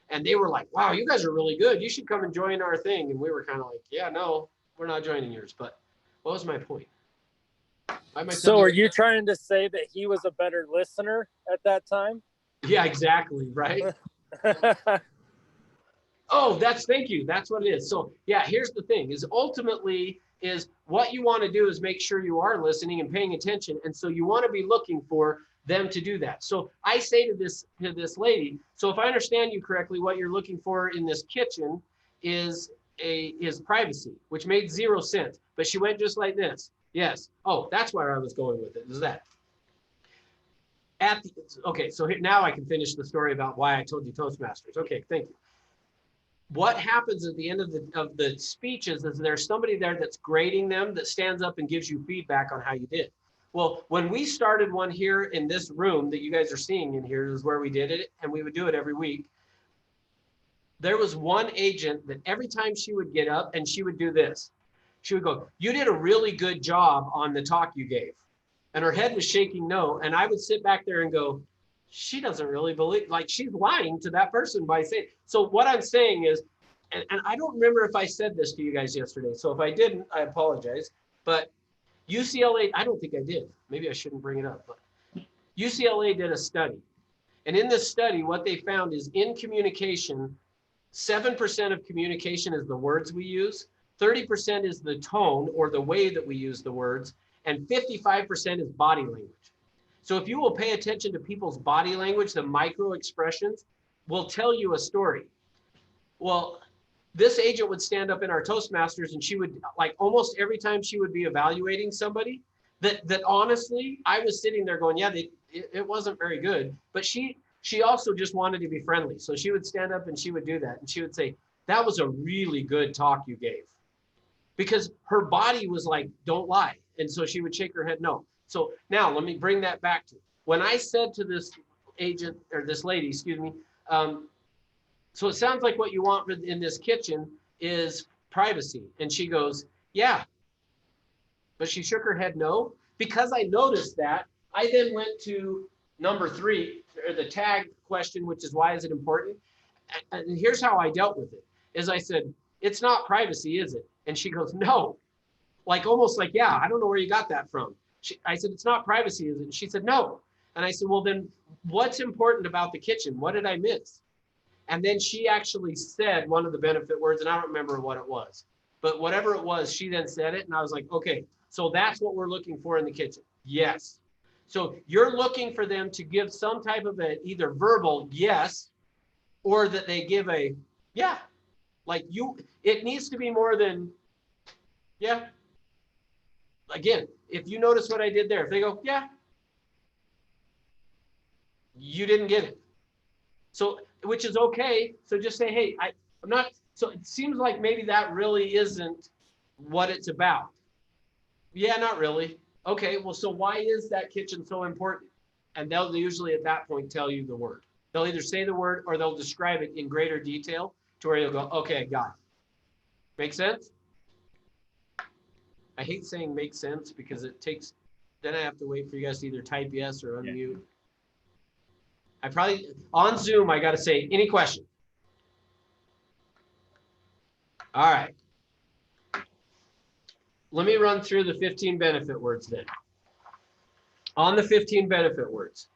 And they were like, wow, you guys are really good. You should come and join our thing. And we were kind of like, yeah, no, we're not joining yours. But what was my point? So are you trying to say that he was a better listener at that time? Yeah, exactly. Right. Oh, thank you. That's what it is. So yeah, here's the thing is ultimately is what you want to do is make sure you are listening and paying attention. And so you want to be looking for them to do that. So I say to this lady, so if I understand you correctly, what you're looking for in this kitchen is privacy, which made 0 sense. But she went just like this. Yes. Oh, that's where I was going with it. Is that? Okay, so now I can finish the story about why I told you Toastmasters. Okay, thank you. what happens at the end of the speeches is there's somebody there that's grading them, that stands up and gives you feedback on how you did. Well, when we started one here in this room that you guys are seeing in here is where we did it, and we would do it every week. There was one agent that every time she would get up and she would do this, she would go, "You did a really good job on the talk you gave." And her head was shaking no. And I would sit back there and go, she doesn't really believe, like she's lying to that person by saying. So what I'm saying is, and I don't remember if I said this to you guys yesterday. So if I didn't, I apologize. But UCLA, I don't think I did. Maybe I shouldn't bring it up. But UCLA did a study. And in this study, what they found is in communication, 7% of communication is the words we use, 30% is the tone or the way that we use the words, and 55% is body language. So if you will pay attention to people's body language, the micro expressions will tell you a story. Well, this agent would stand up in our Toastmasters and she would, like almost every time she would be evaluating somebody, that honestly, I was sitting there going, yeah, it wasn't very good. But she also just wanted to be friendly. So she would stand up and she would do that. And she would say, "That was a really good talk you gave." Because her body was like, "Don't lie." And so she would shake her head no. So now let me bring that back to when I said to this agent or this lady, excuse me, so it sounds like what you want in this kitchen is privacy. And she goes, "Yeah." But she shook her head no. Because I noticed that, I then went to number 3, or the tag question, which is why is it important? And here's how I dealt with it, is I said, "It's not privacy, is it?" And she goes, "No." Like almost like, "Yeah, I don't know where you got that from." I said, "It's not privacy, is it?" And she said, "No." And I said, "Well, then what's important about the kitchen? What did I miss?" And then she actually said one of the benefit words, and I don't remember what it was, but whatever it was, she then said it. And I was like, okay, so that's what we're looking for in the kitchen. Yes. So you're looking for them to give some type of a either verbal yes, or that they give a yeah. Like it needs to be more than yeah. Again, if you notice what I did there, if they go, yeah, you didn't get it. So, which is okay. So just say, "Hey, I'm not," so it seems like maybe that really isn't what it's about. Yeah, not really. Okay, well, so why is that kitchen so important? And they'll usually at that point tell you the word. They'll either say the word or they'll describe it in greater detail to where you'll go, okay, got it. Make sense? I hate saying "make sense" because it takes, then I have to wait for you guys to either type yes or unmute. I probably, on Zoom, I got to say, any question? All right. Let me run through the 15 benefit words then. On the 15 benefit words,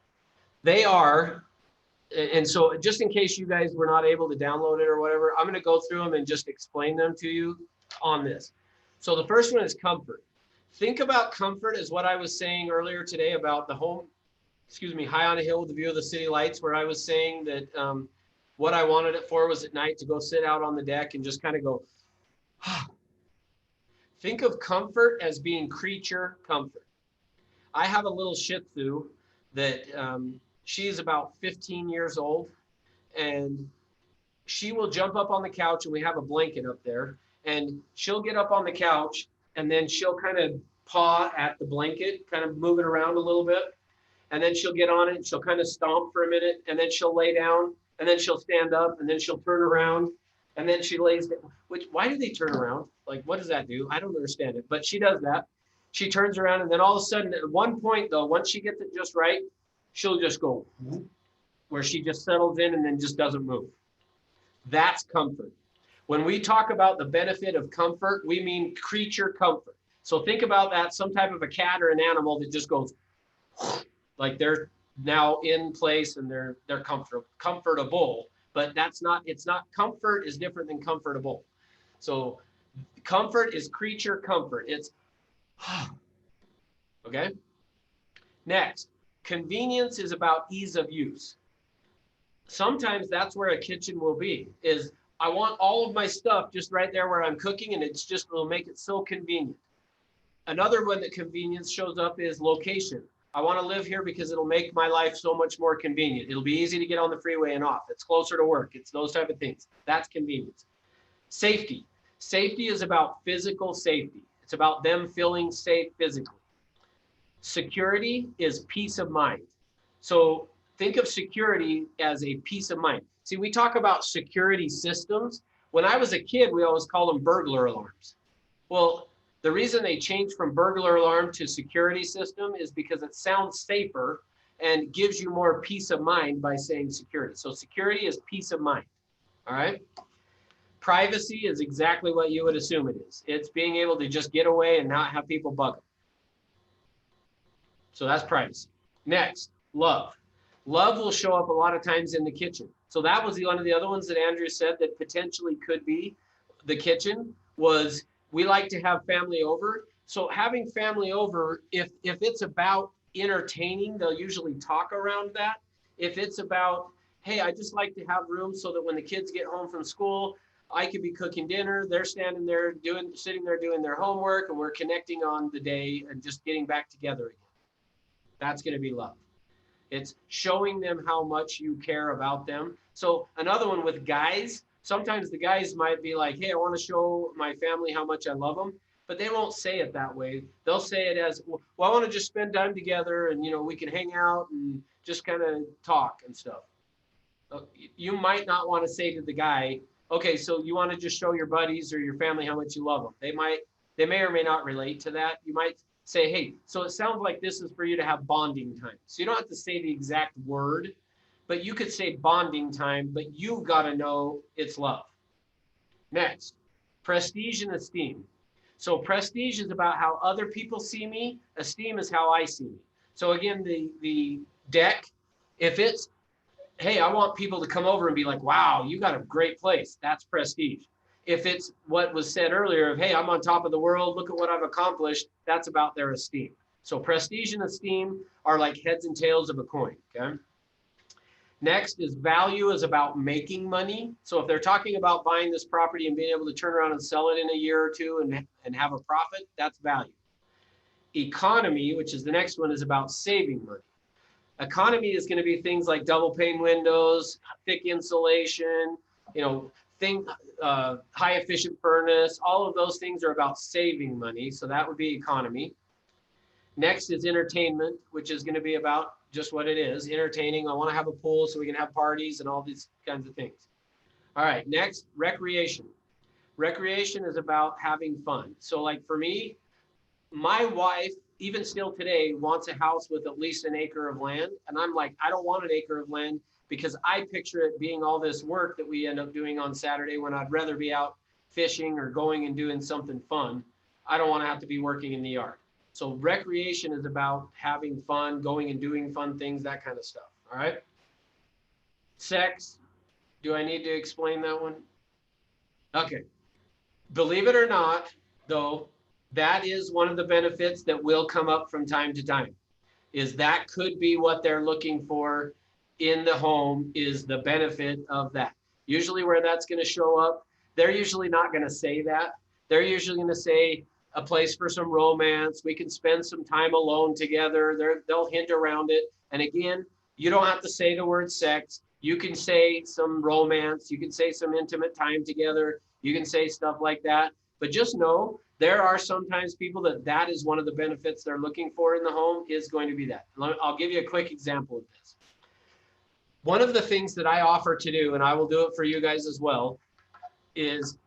they are, and so just in case you guys were not able to download it or whatever, I'm going to go through them and just explain them to you on this. So the first one is comfort. Think about comfort as what I was saying earlier today about the home, high on a hill with a view of the city lights, where I was saying that what I wanted it for was at night to go sit out on the deck and just kind of go, think of comfort as being creature comfort. I have a little Shih Tzu that she's about 15 years old, and she will jump up on the couch, and we have a blanket up there, and she'll get up on the couch, and then she'll kind of paw at the blanket, kind of move it around a little bit. And then she'll get on it and she'll kind of stomp for a minute, and then she'll lay down, and then she'll stand up, and then she'll turn around, and then she lays down. Why do they turn around? Like, what does that do? I don't understand it, but she does that. She turns around, and then all of a sudden, at one point though, once she gets it just right, she'll just go where she just settles in and then just doesn't move. That's comfort. When we talk about the benefit of comfort, we mean creature comfort. So think about that, some type of a cat or an animal that just goes like they're now in place and they're comfortable, but it's not, comfort is different than comfortable. So comfort is creature comfort. It's okay. Next, convenience is about ease of use. Sometimes that's where a kitchen will be, is I want all of my stuff just right there where I'm cooking, and it's just will make it so convenient. Another one that convenience shows up is location. I want to live here because it'll make my life so much more convenient. It'll be easy to get on the freeway and off. It's closer to work. It's those type of things. That's convenience. Safety. Safety is about physical safety. It's about them feeling safe physically. Security is peace of mind. So think of security as a peace of mind. See, we talk about security systems. When I was a kid, we always called them burglar alarms. Well, the reason they changed from burglar alarm to security system is because it sounds safer and gives you more peace of mind by saying security. So security is peace of mind. All right. Privacy is exactly what you would assume it is. It's being able to just get away and not have people bug them. So that's privacy. Next, love. Love will show up a lot of times in the kitchen. So that was one of the other ones that Andrew said that potentially could be the kitchen was we like to have family over. So having family over, if it's about entertaining, they'll usually talk around that. If it's about, hey, I just like to have room so that when the kids get home from school, I could be cooking dinner. They're standing there sitting there doing their homework, and we're connecting on the day and just getting back together again. That's going to be love. It's showing them how much you care about them. So another one with guys, sometimes the guys might be like, hey, I want to show my family how much I love them, but they won't say it that way. They'll say it as, well, I want to just spend time together and, we can hang out and just kind of talk and stuff. You might not want to say to the guy, okay, so you want to just show your buddies or your family how much you love them. They may or may not relate to that. You might say, hey, so it sounds like this is for you to have bonding time. So you don't have to say the exact word, but you could say bonding time, but you've got to know it's love. Next, prestige and esteem. So prestige is about how other people see me. Esteem is how I see me. So again, the deck, if it's, hey, I want people to come over and be like, wow, you got a great place. That's prestige. If it's what was said earlier of, hey, I'm on top of the world, look at what I've accomplished, that's about their esteem. So prestige and esteem are like heads and tails of a coin, okay? Next is value is about making money. So if they're talking about buying this property and being able to turn around and sell it in a year or two and have a profit, that's value. Economy, which is the next one, is about saving money. Economy is going to be things like double pane windows, thick insulation, high efficient furnace. All of those things are about saving money. So that would be economy. Next is entertainment, which is going to be about just what it is, entertaining. I want to have a pool so we can have parties and all these kinds of things. All right, next, recreation. Recreation is about having fun. So like for me, my wife, even still today, wants a house with at least an acre of land. And I'm like, I don't want an acre of land because I picture it being all this work that we end up doing on Saturday when I'd rather be out fishing or going and doing something fun. I don't want to have to be working in the yard. So recreation is about having fun, going and doing fun things, that kind of stuff. All right. Sex. Do I need to explain that one? Okay. Believe it or not, though, that is one of the benefits that will come up from time to time, is that could be what they're looking for in the home, is the benefit of that. Usually where that's going to show up, they're usually not going to say that. They're usually going to say a place for some romance. We can spend some time alone together. They'll hint around it. And again, you don't have to say the word sex. You can say some romance. You can say some intimate time together. You can say stuff like that. But just know there are sometimes people that is one of the benefits they're looking for in the home is going to be that. I'll give you a quick example of this. One of the things that I offer to do, and I will do it for you guys as well, is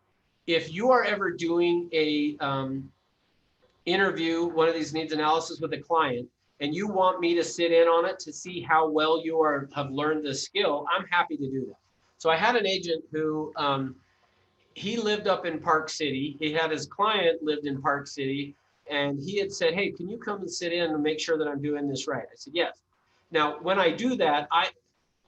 if you are ever doing a interview, one of these needs analysis with a client, and you want me to sit in on it to see how well you have learned this skill, I'm happy to do that. So I had an agent who, he lived up in Park City. He had his client lived in Park City, and he had said, hey, can you come and sit in and make sure that I'm doing this right? I said, yes. Now, when I do that,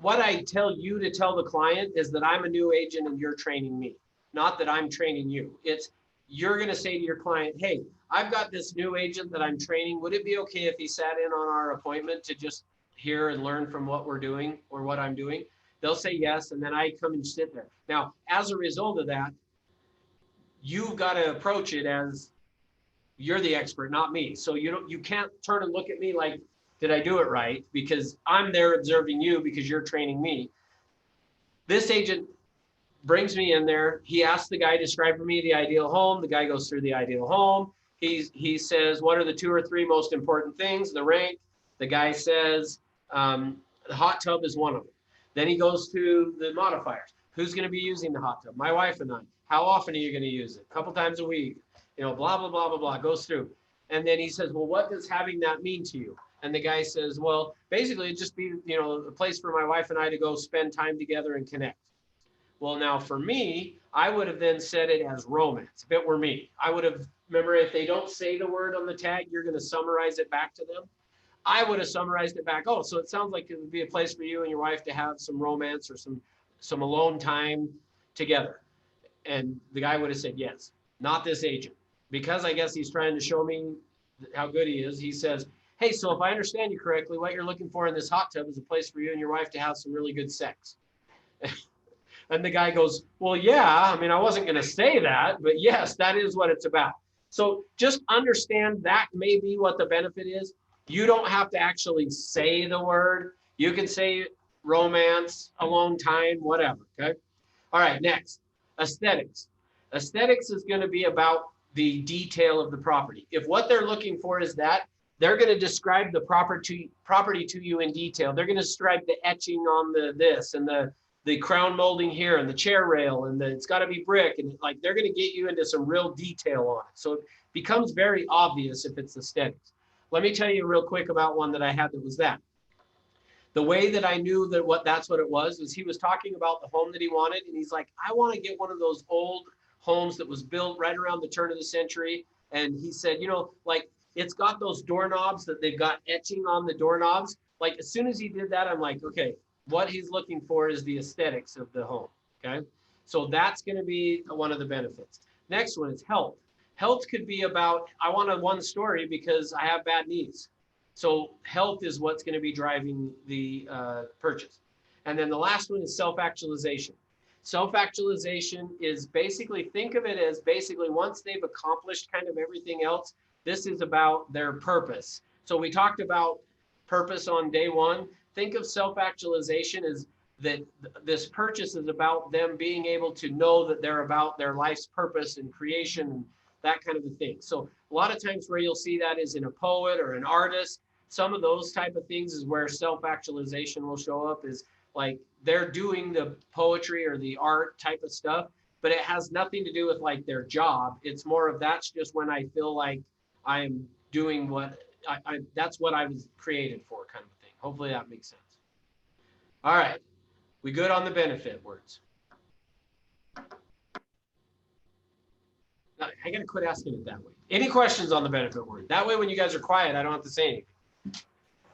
what I tell you to tell the client is that I'm a new agent and you're training me, not that I'm training you. It's you're going to say to your client, hey, I've got this new agent that I'm training. Would it be okay if he sat in on our appointment to just hear and learn from what we're doing or what I'm doing? They'll say yes, and then I come and sit there. Now, as a result of that, you've got to approach it as you're the expert, not me. So you can't turn and look at me like Did I do it right? Because I'm there observing you because you're training me. This agent brings me in there. He asks the guy to describe for me the ideal home. The guy goes through the ideal home. He says, what are the 2 or 3 most important things? The rank. The guy says, the hot tub is one of them. Then he goes to the modifiers. Who's going to be using the hot tub? My wife and I. How often are you going to use it? A couple times a week. You know, blah, blah, blah, blah, blah. Goes through. And then he says, well, what does having that mean to you? And the guy says, well, basically it'd just be, you know, a place for my wife and I to go spend time together and connect. Well, now for me, I would have then said it as romance. If it were me, I would have, remember, if they don't say the word on the tag, you're going to summarize it back to them. I would have summarized it back. Oh, so it sounds like it would be a place for you and your wife to have some romance or some alone time together. And the guy would have said, yes, not this agent. Because I guess he's trying to show me how good he is. He says, hey, so if I understand you correctly, what you're looking for in this hot tub is a place for you and your wife to have some really good sex. And the guy goes, well, yeah, I mean, I wasn't going to say that, but yes, that is what it's about. So just understand that may be what the benefit is. You don't have to actually say the word. You can say romance, alone time, whatever, okay? All right, next, aesthetics. Aesthetics is going to be about the detail of the property. If what they're looking for is that, they're going to describe the property to you in detail. They're going to describe the etching on the this and the crown molding here and the chair rail and it's got to be brick, and like they're going to get you into some real detail on it. So it becomes very obvious if it's aesthetics. Let me tell you real quick about one that I had that was that. The way that I knew that that's what it was he was talking about the home that he wanted, and he's like, I want to get one of those old homes that was built right around the turn of the century. And he said, you know, like it's got those doorknobs that they've got etching on the doorknobs. Like as soon as he did that, I'm like, okay, what he's looking for is the aesthetics of the home. Okay. So that's going to be one of the benefits. Next one is health. Health could be about, I want a one story because I have bad knees. So health is what's going to be driving the purchase. And then the last one is self-actualization. Self-actualization is basically, think of it as basically once they've accomplished kind of everything else, this is about their purpose. So we talked about purpose on day one. Think of self-actualization as that this purchase is about them being able to know that they're about their life's purpose and creation and that kind of a thing. So a lot of times where you'll see that is in a poet or an artist. Some of those type of things is where self-actualization will show up, is like they're doing the poetry or the art type of stuff, but it has nothing to do with like their job. It's more of that's just when I feel like I am doing what that's what I was created for, kind of a thing. Hopefully that makes sense. All right, we good on the benefit words? I gotta quit asking it that way. Any questions on the benefit word? That way when you guys are quiet, I don't have to say anything.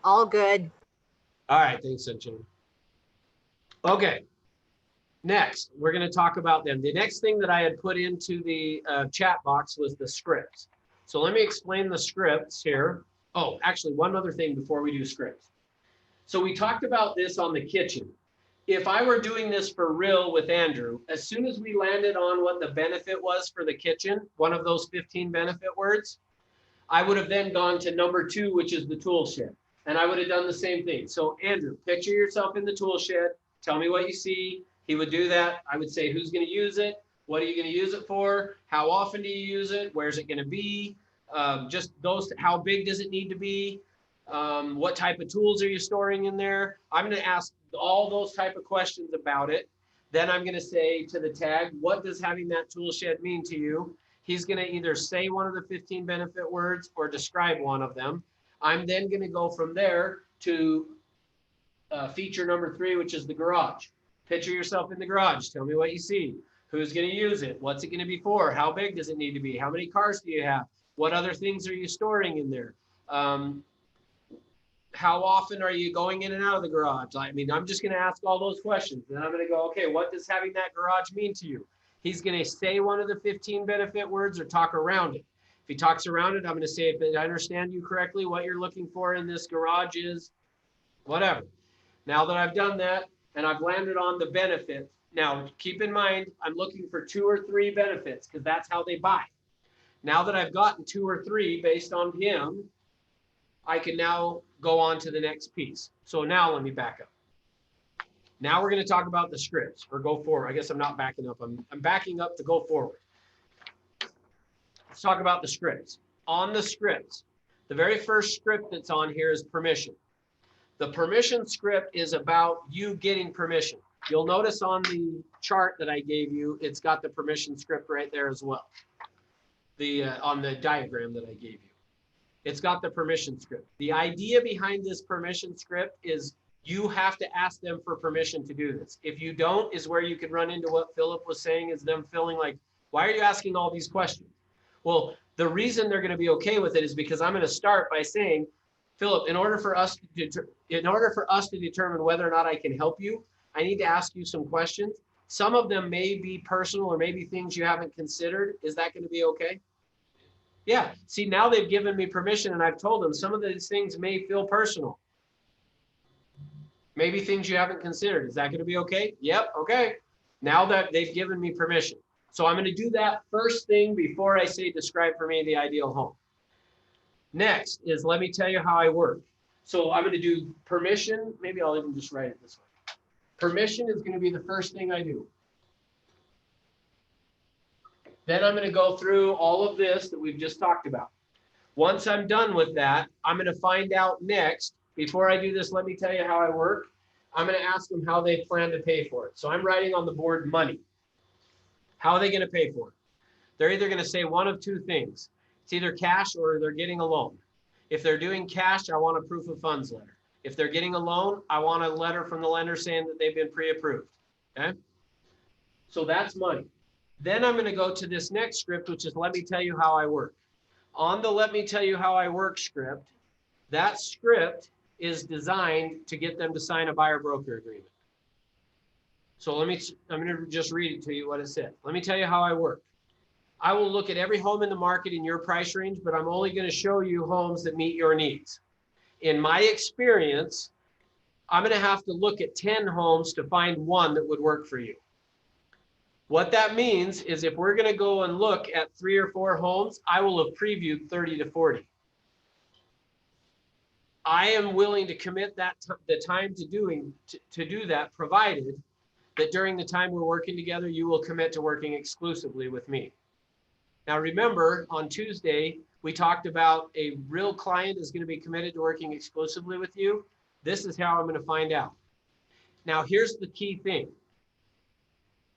All good. All right, thanks, Sunshine. Okay, next, we're gonna talk about them. The next thing that I had put into the chat box was the scripts. So let me explain the scripts here. Oh, actually, one other thing before we do scripts. So we talked about this on the kitchen. If I were doing this for real with Andrew, as soon as we landed on what the benefit was for the kitchen, one of those 15 benefit words, I would have then gone to number 2, which is the tool shed. And I would have done the same thing. So Andrew, picture yourself in the tool shed. Tell me what you see. He would do that. I would say, who's going to use it? What are you going to use it for? How often do you use it? Where's it going to be? Just those, how big does it need to be? What type of tools are you storing in there? I'm going to ask all those type of questions about it. Then I'm going to say to the tag, what does having that tool shed mean to you? He's going to either say one of the 15 benefit words or describe one of them. I'm then going to go from there to feature number 3, which is the garage. Picture yourself in the garage. Tell me what you see. Who's going to use it? What's it going to be for? How big does it need to be? How many cars do you have? What other things are you storing in there? How often are you going in and out of the garage? I mean, I'm just going to ask all those questions. Then I'm going to go, okay, what does having that garage mean to you? He's going to say one of the 15 benefit words or talk around it. If he talks around it, I'm going to say, if I understand you correctly, what you're looking for in this garage is whatever. Now that I've done that and I've landed on the benefit, now keep in mind, I'm looking for 2 or 3 benefits because that's how they buy. Now that I've gotten 2 or 3 based on him, I can now go on to the next piece. So now let me back up. Now we're going to talk about the scripts or go forward. I guess I'm not backing up. I'm backing up to go forward. Let's talk about the scripts. On the scripts, the very first script that's on here is permission. The permission script is about you getting permission. You'll notice on the chart that I gave you, it's got the permission script right there as well. On the diagram that I gave you. It's got the permission script. The idea behind this permission script is you have to ask them for permission to do this. If you don't, is where you could run into what Philip was saying, is them feeling like, why are you asking all these questions? Well, the reason they're going to be okay with it is because I'm going to start by saying, Philip, in order for us to determine whether or not I can help you, I need to ask you some questions. Some of them may be personal or maybe things you haven't considered. Is that going to be okay? Yeah. See, now they've given me permission and I've told them some of these things may feel personal. Maybe things you haven't considered. Is that going to be okay? Yep. Okay. Now that they've given me permission. So I'm going to do that first thing before I say describe for me the ideal home. Next is let me tell you how I work. So I'm going to do permission. Maybe I'll even just write it this way. Permission is going to be the first thing I do. Then I'm going to go through all of this that we've just talked about. Once I'm done with that, I'm going to find out next, before I do this, let me tell you how I work. I'm going to ask them how they plan to pay for it. So I'm writing on the board money. How are they going to pay for it? They're either going to say one of two things. It's either cash or they're getting a loan. If they're doing cash, I want a proof of funds letter. If they're getting a loan, I want a letter from the lender saying that they've been pre-approved. Okay. So that's money. Then I'm going to go to this next script, which is let me tell you how I work. On the let me tell you how I work script, that script is designed to get them to sign a buyer broker agreement. So I'm going to just read it to you what it said. Let me tell you how I work. I will look at every home in the market in your price range, but I'm only going to show you homes that meet your needs. In my experience, I'm going to have to look at 10 homes to find one that would work for you. What that means is if we're going to go and look at 3 or 4 homes, I will have previewed 30 to 40. I am willing to commit the time to do that, provided that during the time we're working together, you will commit to working exclusively with me. Now, remember, on Tuesday, we talked about a real client is going to be committed to working exclusively with you. This is how I'm going to find out. Now, here's the key thing.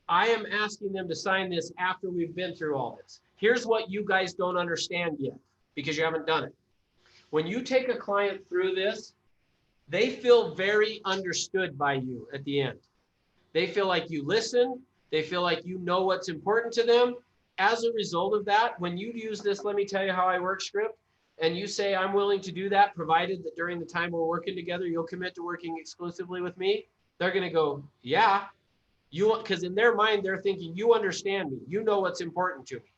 I am asking them to sign this after we've been through all this. Here's what you guys don't understand yet because you haven't done it. When you take a client through this, they feel very understood by you at the end. They feel like you listen. They feel like you know what's important to them. As a result of that, when you use this, let me tell you how I work script, and you say, I'm willing to do that, provided that during the time we're working together, you'll commit to working exclusively with me, they're going to go, yeah. Because in their mind, they're thinking, you understand me. You know what's important to me.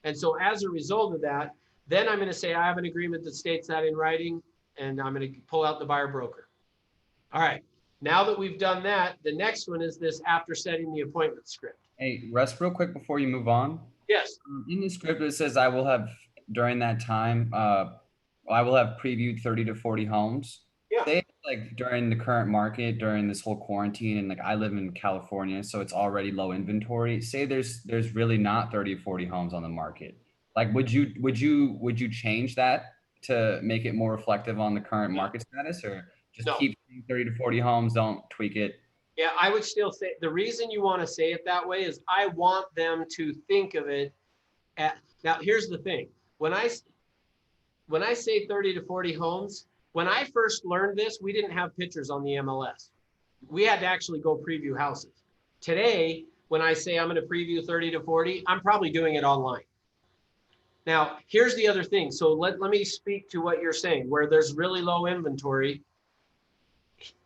And so as a result of that, then I'm going to say, I have an agreement that states that in writing, and I'm going to pull out the buyer broker. All right. Now that we've done that, the next one is this after setting the appointment script. Hey, Russ, real quick before you move on. Yes. In the script, it says I will have, during that time, I will have previewed 30 to 40 homes. Yeah. Say like during the current market, during this whole quarantine, and like I live in California, so it's already low inventory. Say there's really not 30 or 40 homes on the market. Like, would you change that to make it more reflective on the current market status, or just keep 30 to 40 homes, don't tweak it? Yeah, I would still say the reason you want to say it that way is I want them to think of it now here's the thing. When I say 30 to 40 homes, when I first learned this, we didn't have pictures on the MLS. We had to actually go preview houses. Today, when I say I'm going to preview 30 to 40, I'm probably doing it online. Now, here's the other thing. So let me speak to what you're saying, where there's really low inventory.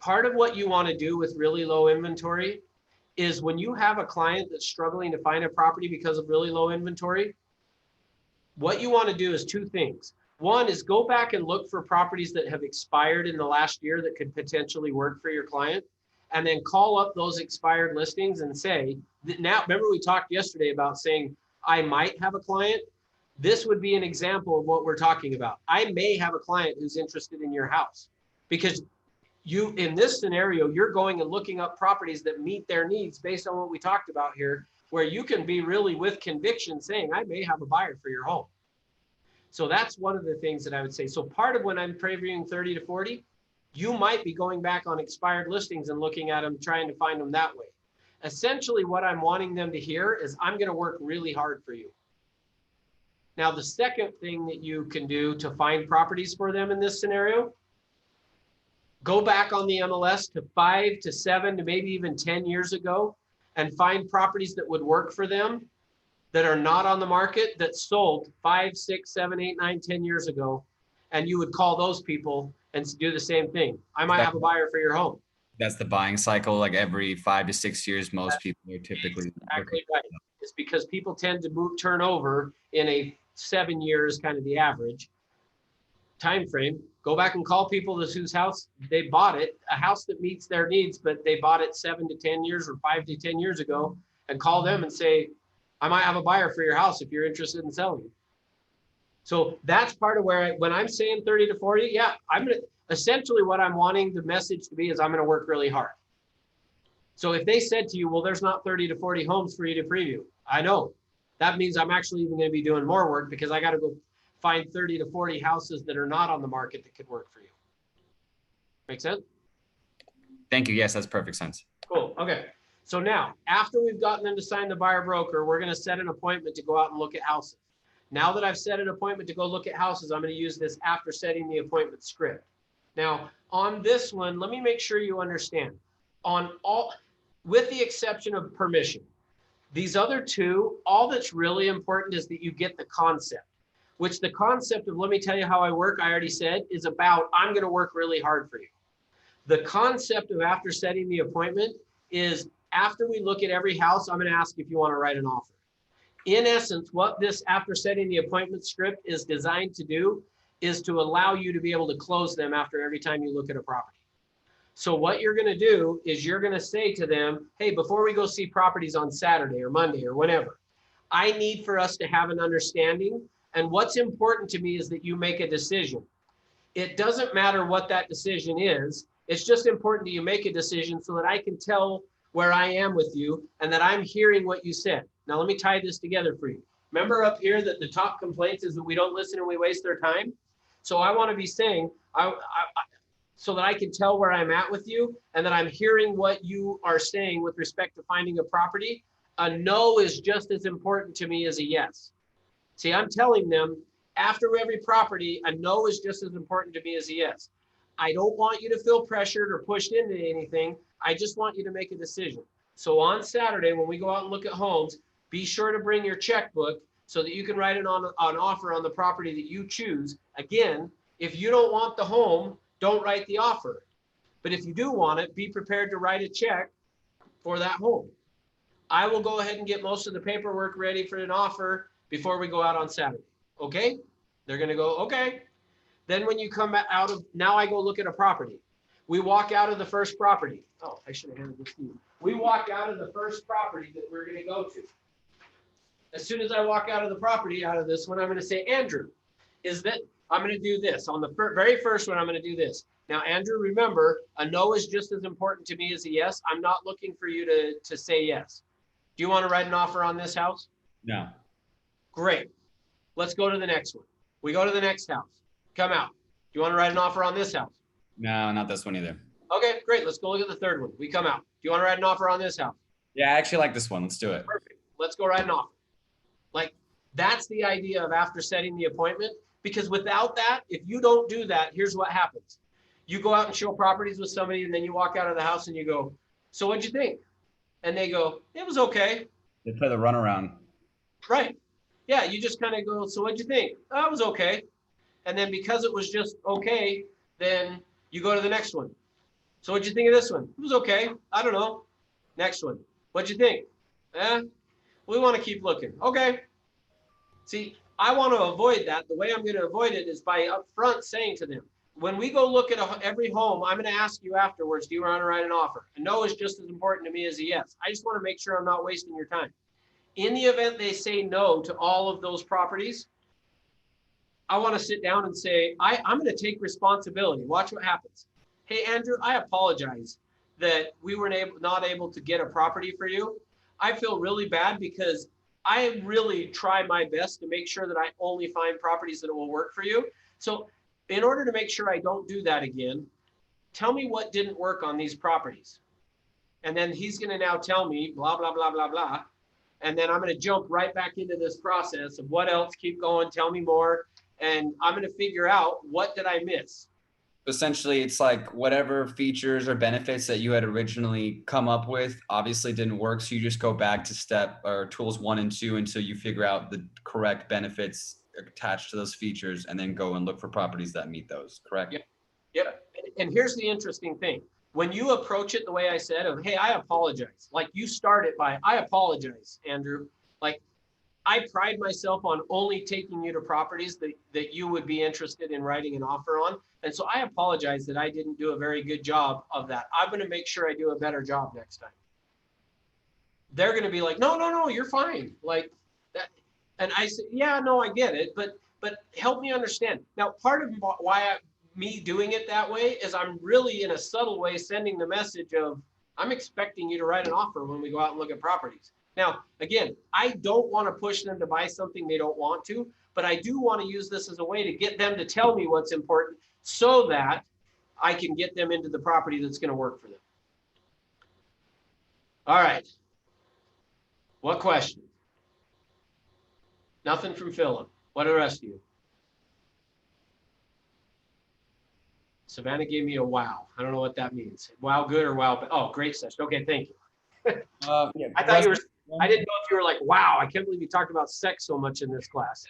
Part of what you want to do with really low inventory is when you have a client that's struggling to find a property because of really low inventory, what you want to do is 2 things. One is go back and look for properties that have expired in the last year that could potentially work for your client, and then call up those expired listings and say, now, remember we talked yesterday about saying, I might have a client. This would be an example of what we're talking about. I may have a client who's interested in your house because you, in this scenario, you're going and looking up properties that meet their needs based on what we talked about here, where you can be really with conviction saying, I may have a buyer for your home. So that's one of the things that I would say. So part of when I'm previewing 30 to 40, you might be going back on expired listings and looking at them, trying to find them that way. Essentially, what I'm wanting them to hear is I'm going to work really hard for you. Now, the second thing that you can do to find properties for them in this scenario, go back on the MLS to 5 to 7 to maybe even 10 years ago and find properties that would work for them that are not on the market that sold 5, 6, 7, 8, 9, 10 years ago. And you would call those people and do the same thing. I might have a buyer for your home. That's the buying cycle. Like every 5 to 6 years, most people are typically Exactly right. It's because people tend to turn over in a 7 years, kind of the average time frame. Go back and call people whose house they bought it, a house that meets their needs, but they bought it 7 to 10 years or 5 to 10 years ago, and call them and say, I might have a buyer for your house if you're interested in selling. So that's part of where when I'm saying 30 to 40, yeah, I'm going to essentially what I'm wanting the message to be is I'm going to work really hard. So if they said to you, well, there's not 30 to 40 homes for you to preview, I know that means I'm actually even going to be doing more work because I got to go find 30 to 40 houses that are not on the market that could work for you. Make sense? Thank you. Yes, that's perfect sense. Cool. Okay. So now, after we've gotten them to sign the buyer broker, we're going to set an appointment to go out and look at houses. Now that I've set an appointment to go look at houses, I'm going to use this after setting the appointment script. Now, on this one, let me make sure you understand. On all, with the exception of permission, these other two, all that's really important is that you get the concept, which the concept of, let me tell you how I work, I already said, is about, I'm going to work really hard for you. The concept of after setting the appointment is after we look at every house, I'm going to ask if you want to write an offer. In essence, what this after setting the appointment script is designed to do is to allow you to be able to close them after every time you look at a property. So what you're going to do is you're going to say to them, hey, before we go see properties on Saturday or Monday or whenever, I need for us to have an understanding. And what's important to me is that you make a decision. It doesn't matter what that decision is. It's just important that you make a decision so that I can tell where I am with you and that I'm hearing what you said. Now, let me tie this together for you. Remember up here that the top complaints is that we don't listen and we waste their time. So I want to be saying, so that I can tell where I'm at with you and that I'm hearing what you are saying with respect to finding a property. A no is just as important to me as a yes. See, I'm telling them after every property, a no is just as important to me as a yes. I don't want you to feel pressured or pushed into anything. I just want you to make a decision. So on Saturday, when we go out and look at homes, be sure to bring your checkbook so that you can write an offer on the property that you choose. Again, if you don't want the home, don't write the offer. But if you do want it, be prepared to write a check for that home. I will go ahead and get most of the paperwork ready for an offer before we go out on Saturday. Okay? They're going to go, okay. Then when you come out of, now I go look at a property. We walk out of the first property. Oh, I should have handed this to you. We walk out of the first property that we're going to go to. As soon as I walk out of the property, out of this one, I'm going to say, Andrew, is that I'm going to do this. On the very first one, I'm going to do this. Now, Andrew, remember, a no is just as important to me as a yes. I'm not looking for you to say yes. Do you want to write an offer on this house? No. Great. Let's go to the next one. We go to the next house. Come out. Do you want to write an offer on this house? No, not this one either. Okay, great. Let's go look at the third one. We come out. Do you want to write an offer on this house? Yeah, I actually like this one. Let's do it. Perfect. Let's go write an offer. Like, that's the idea of after setting the appointment, because without that, if you don't do that, here's what happens. You go out and show properties with somebody, and then you walk out of the house and you go, so what'd you think? And they go, it was okay. They play the runaround. Right. Yeah, you just kind of go, so what'd you think? Oh, it was okay. And then because it was just okay, then you go to the next one. So what'd you think of this one? It was okay. I don't know. Next one. What'd you think? We want to keep looking. Okay. See, I want to avoid that. The way I'm going to avoid it is by upfront saying to them, when we go look at every home, I'm going to ask you afterwards, do you want to write an offer? A no is just as important to me as a yes. I just want to make sure I'm not wasting your time. In the event they say no to all of those properties, I want to sit down and say, I'm going to take responsibility. Watch what happens. Hey, Andrew, I apologize that we were not able to get a property for you. I feel really bad because I really try my best to make sure that I only find properties that will work for you. So in order to make sure I don't do that again, tell me what didn't work on these properties. And then he's going to now tell me blah, blah, blah, blah, blah. And then I'm going to jump right back into this process of what else, keep going, tell me more. And I'm going to figure out what did I miss. Essentially, it's like whatever features or benefits that you had originally come up with obviously didn't work. So you just go back to tools 1 and 2 until you figure out the correct benefits attached to those features, and then go and look for properties that meet those, correct? Yep. And here's the interesting thing. When you approach it the way I said of, hey, I apologize. Like you start it by, I apologize, Andrew. Like I pride myself on only taking you to properties that you would be interested in writing an offer on. And so I apologize that I didn't do a very good job of that. I'm going to make sure I do a better job next time. They're going to be like, no, you're fine. Like that. And I said, yeah, no, I get it. But help me understand. Now, part of me doing it that way is I'm really in a subtle way sending the message of, I'm expecting you to write an offer when we go out and look at properties. Now, again, I don't want to push them to buy something they don't want to, but I do want to use this as a way to get them to tell me what's important so that I can get them into the property that's going to work for them. All right. What question? Nothing from Philip. What are the rest of you? Savannah gave me a wow. I don't know what that means. Wow good or wow bad? Oh, great session. Okay, thank you. I thought you were, I didn't know if you were like, wow, I can't believe you talked about sex so much in this class.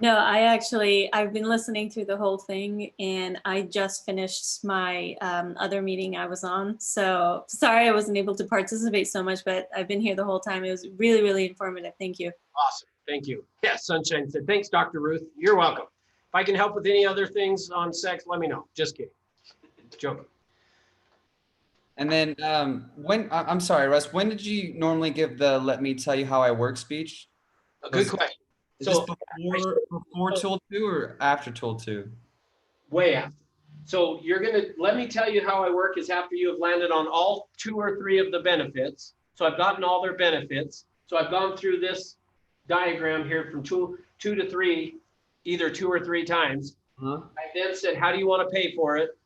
No, I've been listening through the whole thing, and I just finished my other meeting I was on. So sorry I wasn't able to participate so much, but I've been here the whole time. It was really, really informative. Thank you. Awesome. Thank you. Yeah, Sunshine said, thanks, Dr. Ruth. You're welcome. If I can help with any other things on sex, let me know. Just kidding. Joking. And then I'm sorry, Russ, when did you normally give the let me tell you how I work speech? A good question. Is this before tool 2 or after tool 2? Way after. So you're going to, let me tell you how I work is after you have landed on all 2 or 3 of the benefits. So I've gotten all their benefits. So I've gone through this diagram here from 2 to 3, either 2 or 3 times. I then said, how do you want to pay for it?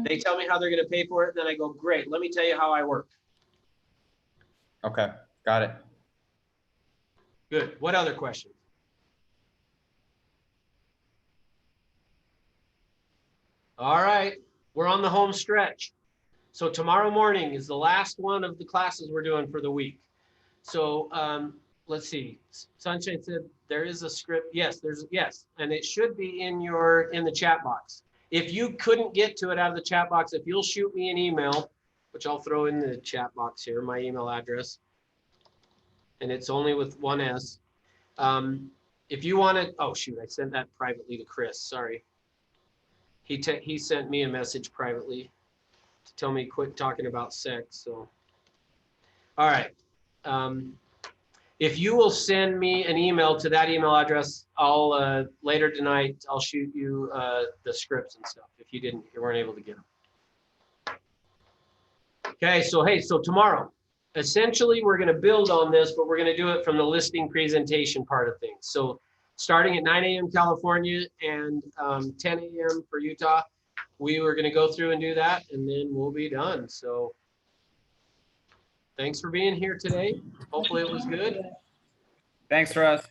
They tell me how they're going to pay for it. Then I go, great, let me tell you how I work. Okay, got it. Good. What other questions? All right, we're on the home stretch. So tomorrow morning is the last one of the classes we're doing for the week. So let's see. Sunshine said there is a script. Yes, yes, and it should be in the chat box. If you couldn't get to it out of the chat box, if you'll shoot me an email, which I'll throw in the chat box here, my email address, and it's only with 1 S. If you want to, oh shoot, I sent that privately to Chris. Sorry. He sent me a message privately to tell me quit talking about sex. So, all right. If you will send me an email to that email address, I'll later tonight I'll shoot you the scripts and stuff if you weren't able to get them. Okay, so hey, so tomorrow, essentially we're going to build on this, but we're going to do it from the listing presentation part of things. So starting at 9 a.m. California and 10 a.m. for Utah, we were going to go through and do that, and then we'll be done. So thanks for being here today. Hopefully it was good. Thanks, Russ.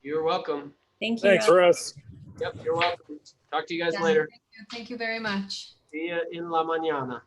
You're welcome. Thank you. Thanks, Russ. Yep, you're welcome. Talk to you guys later. Thank you very much. See you in la mañana.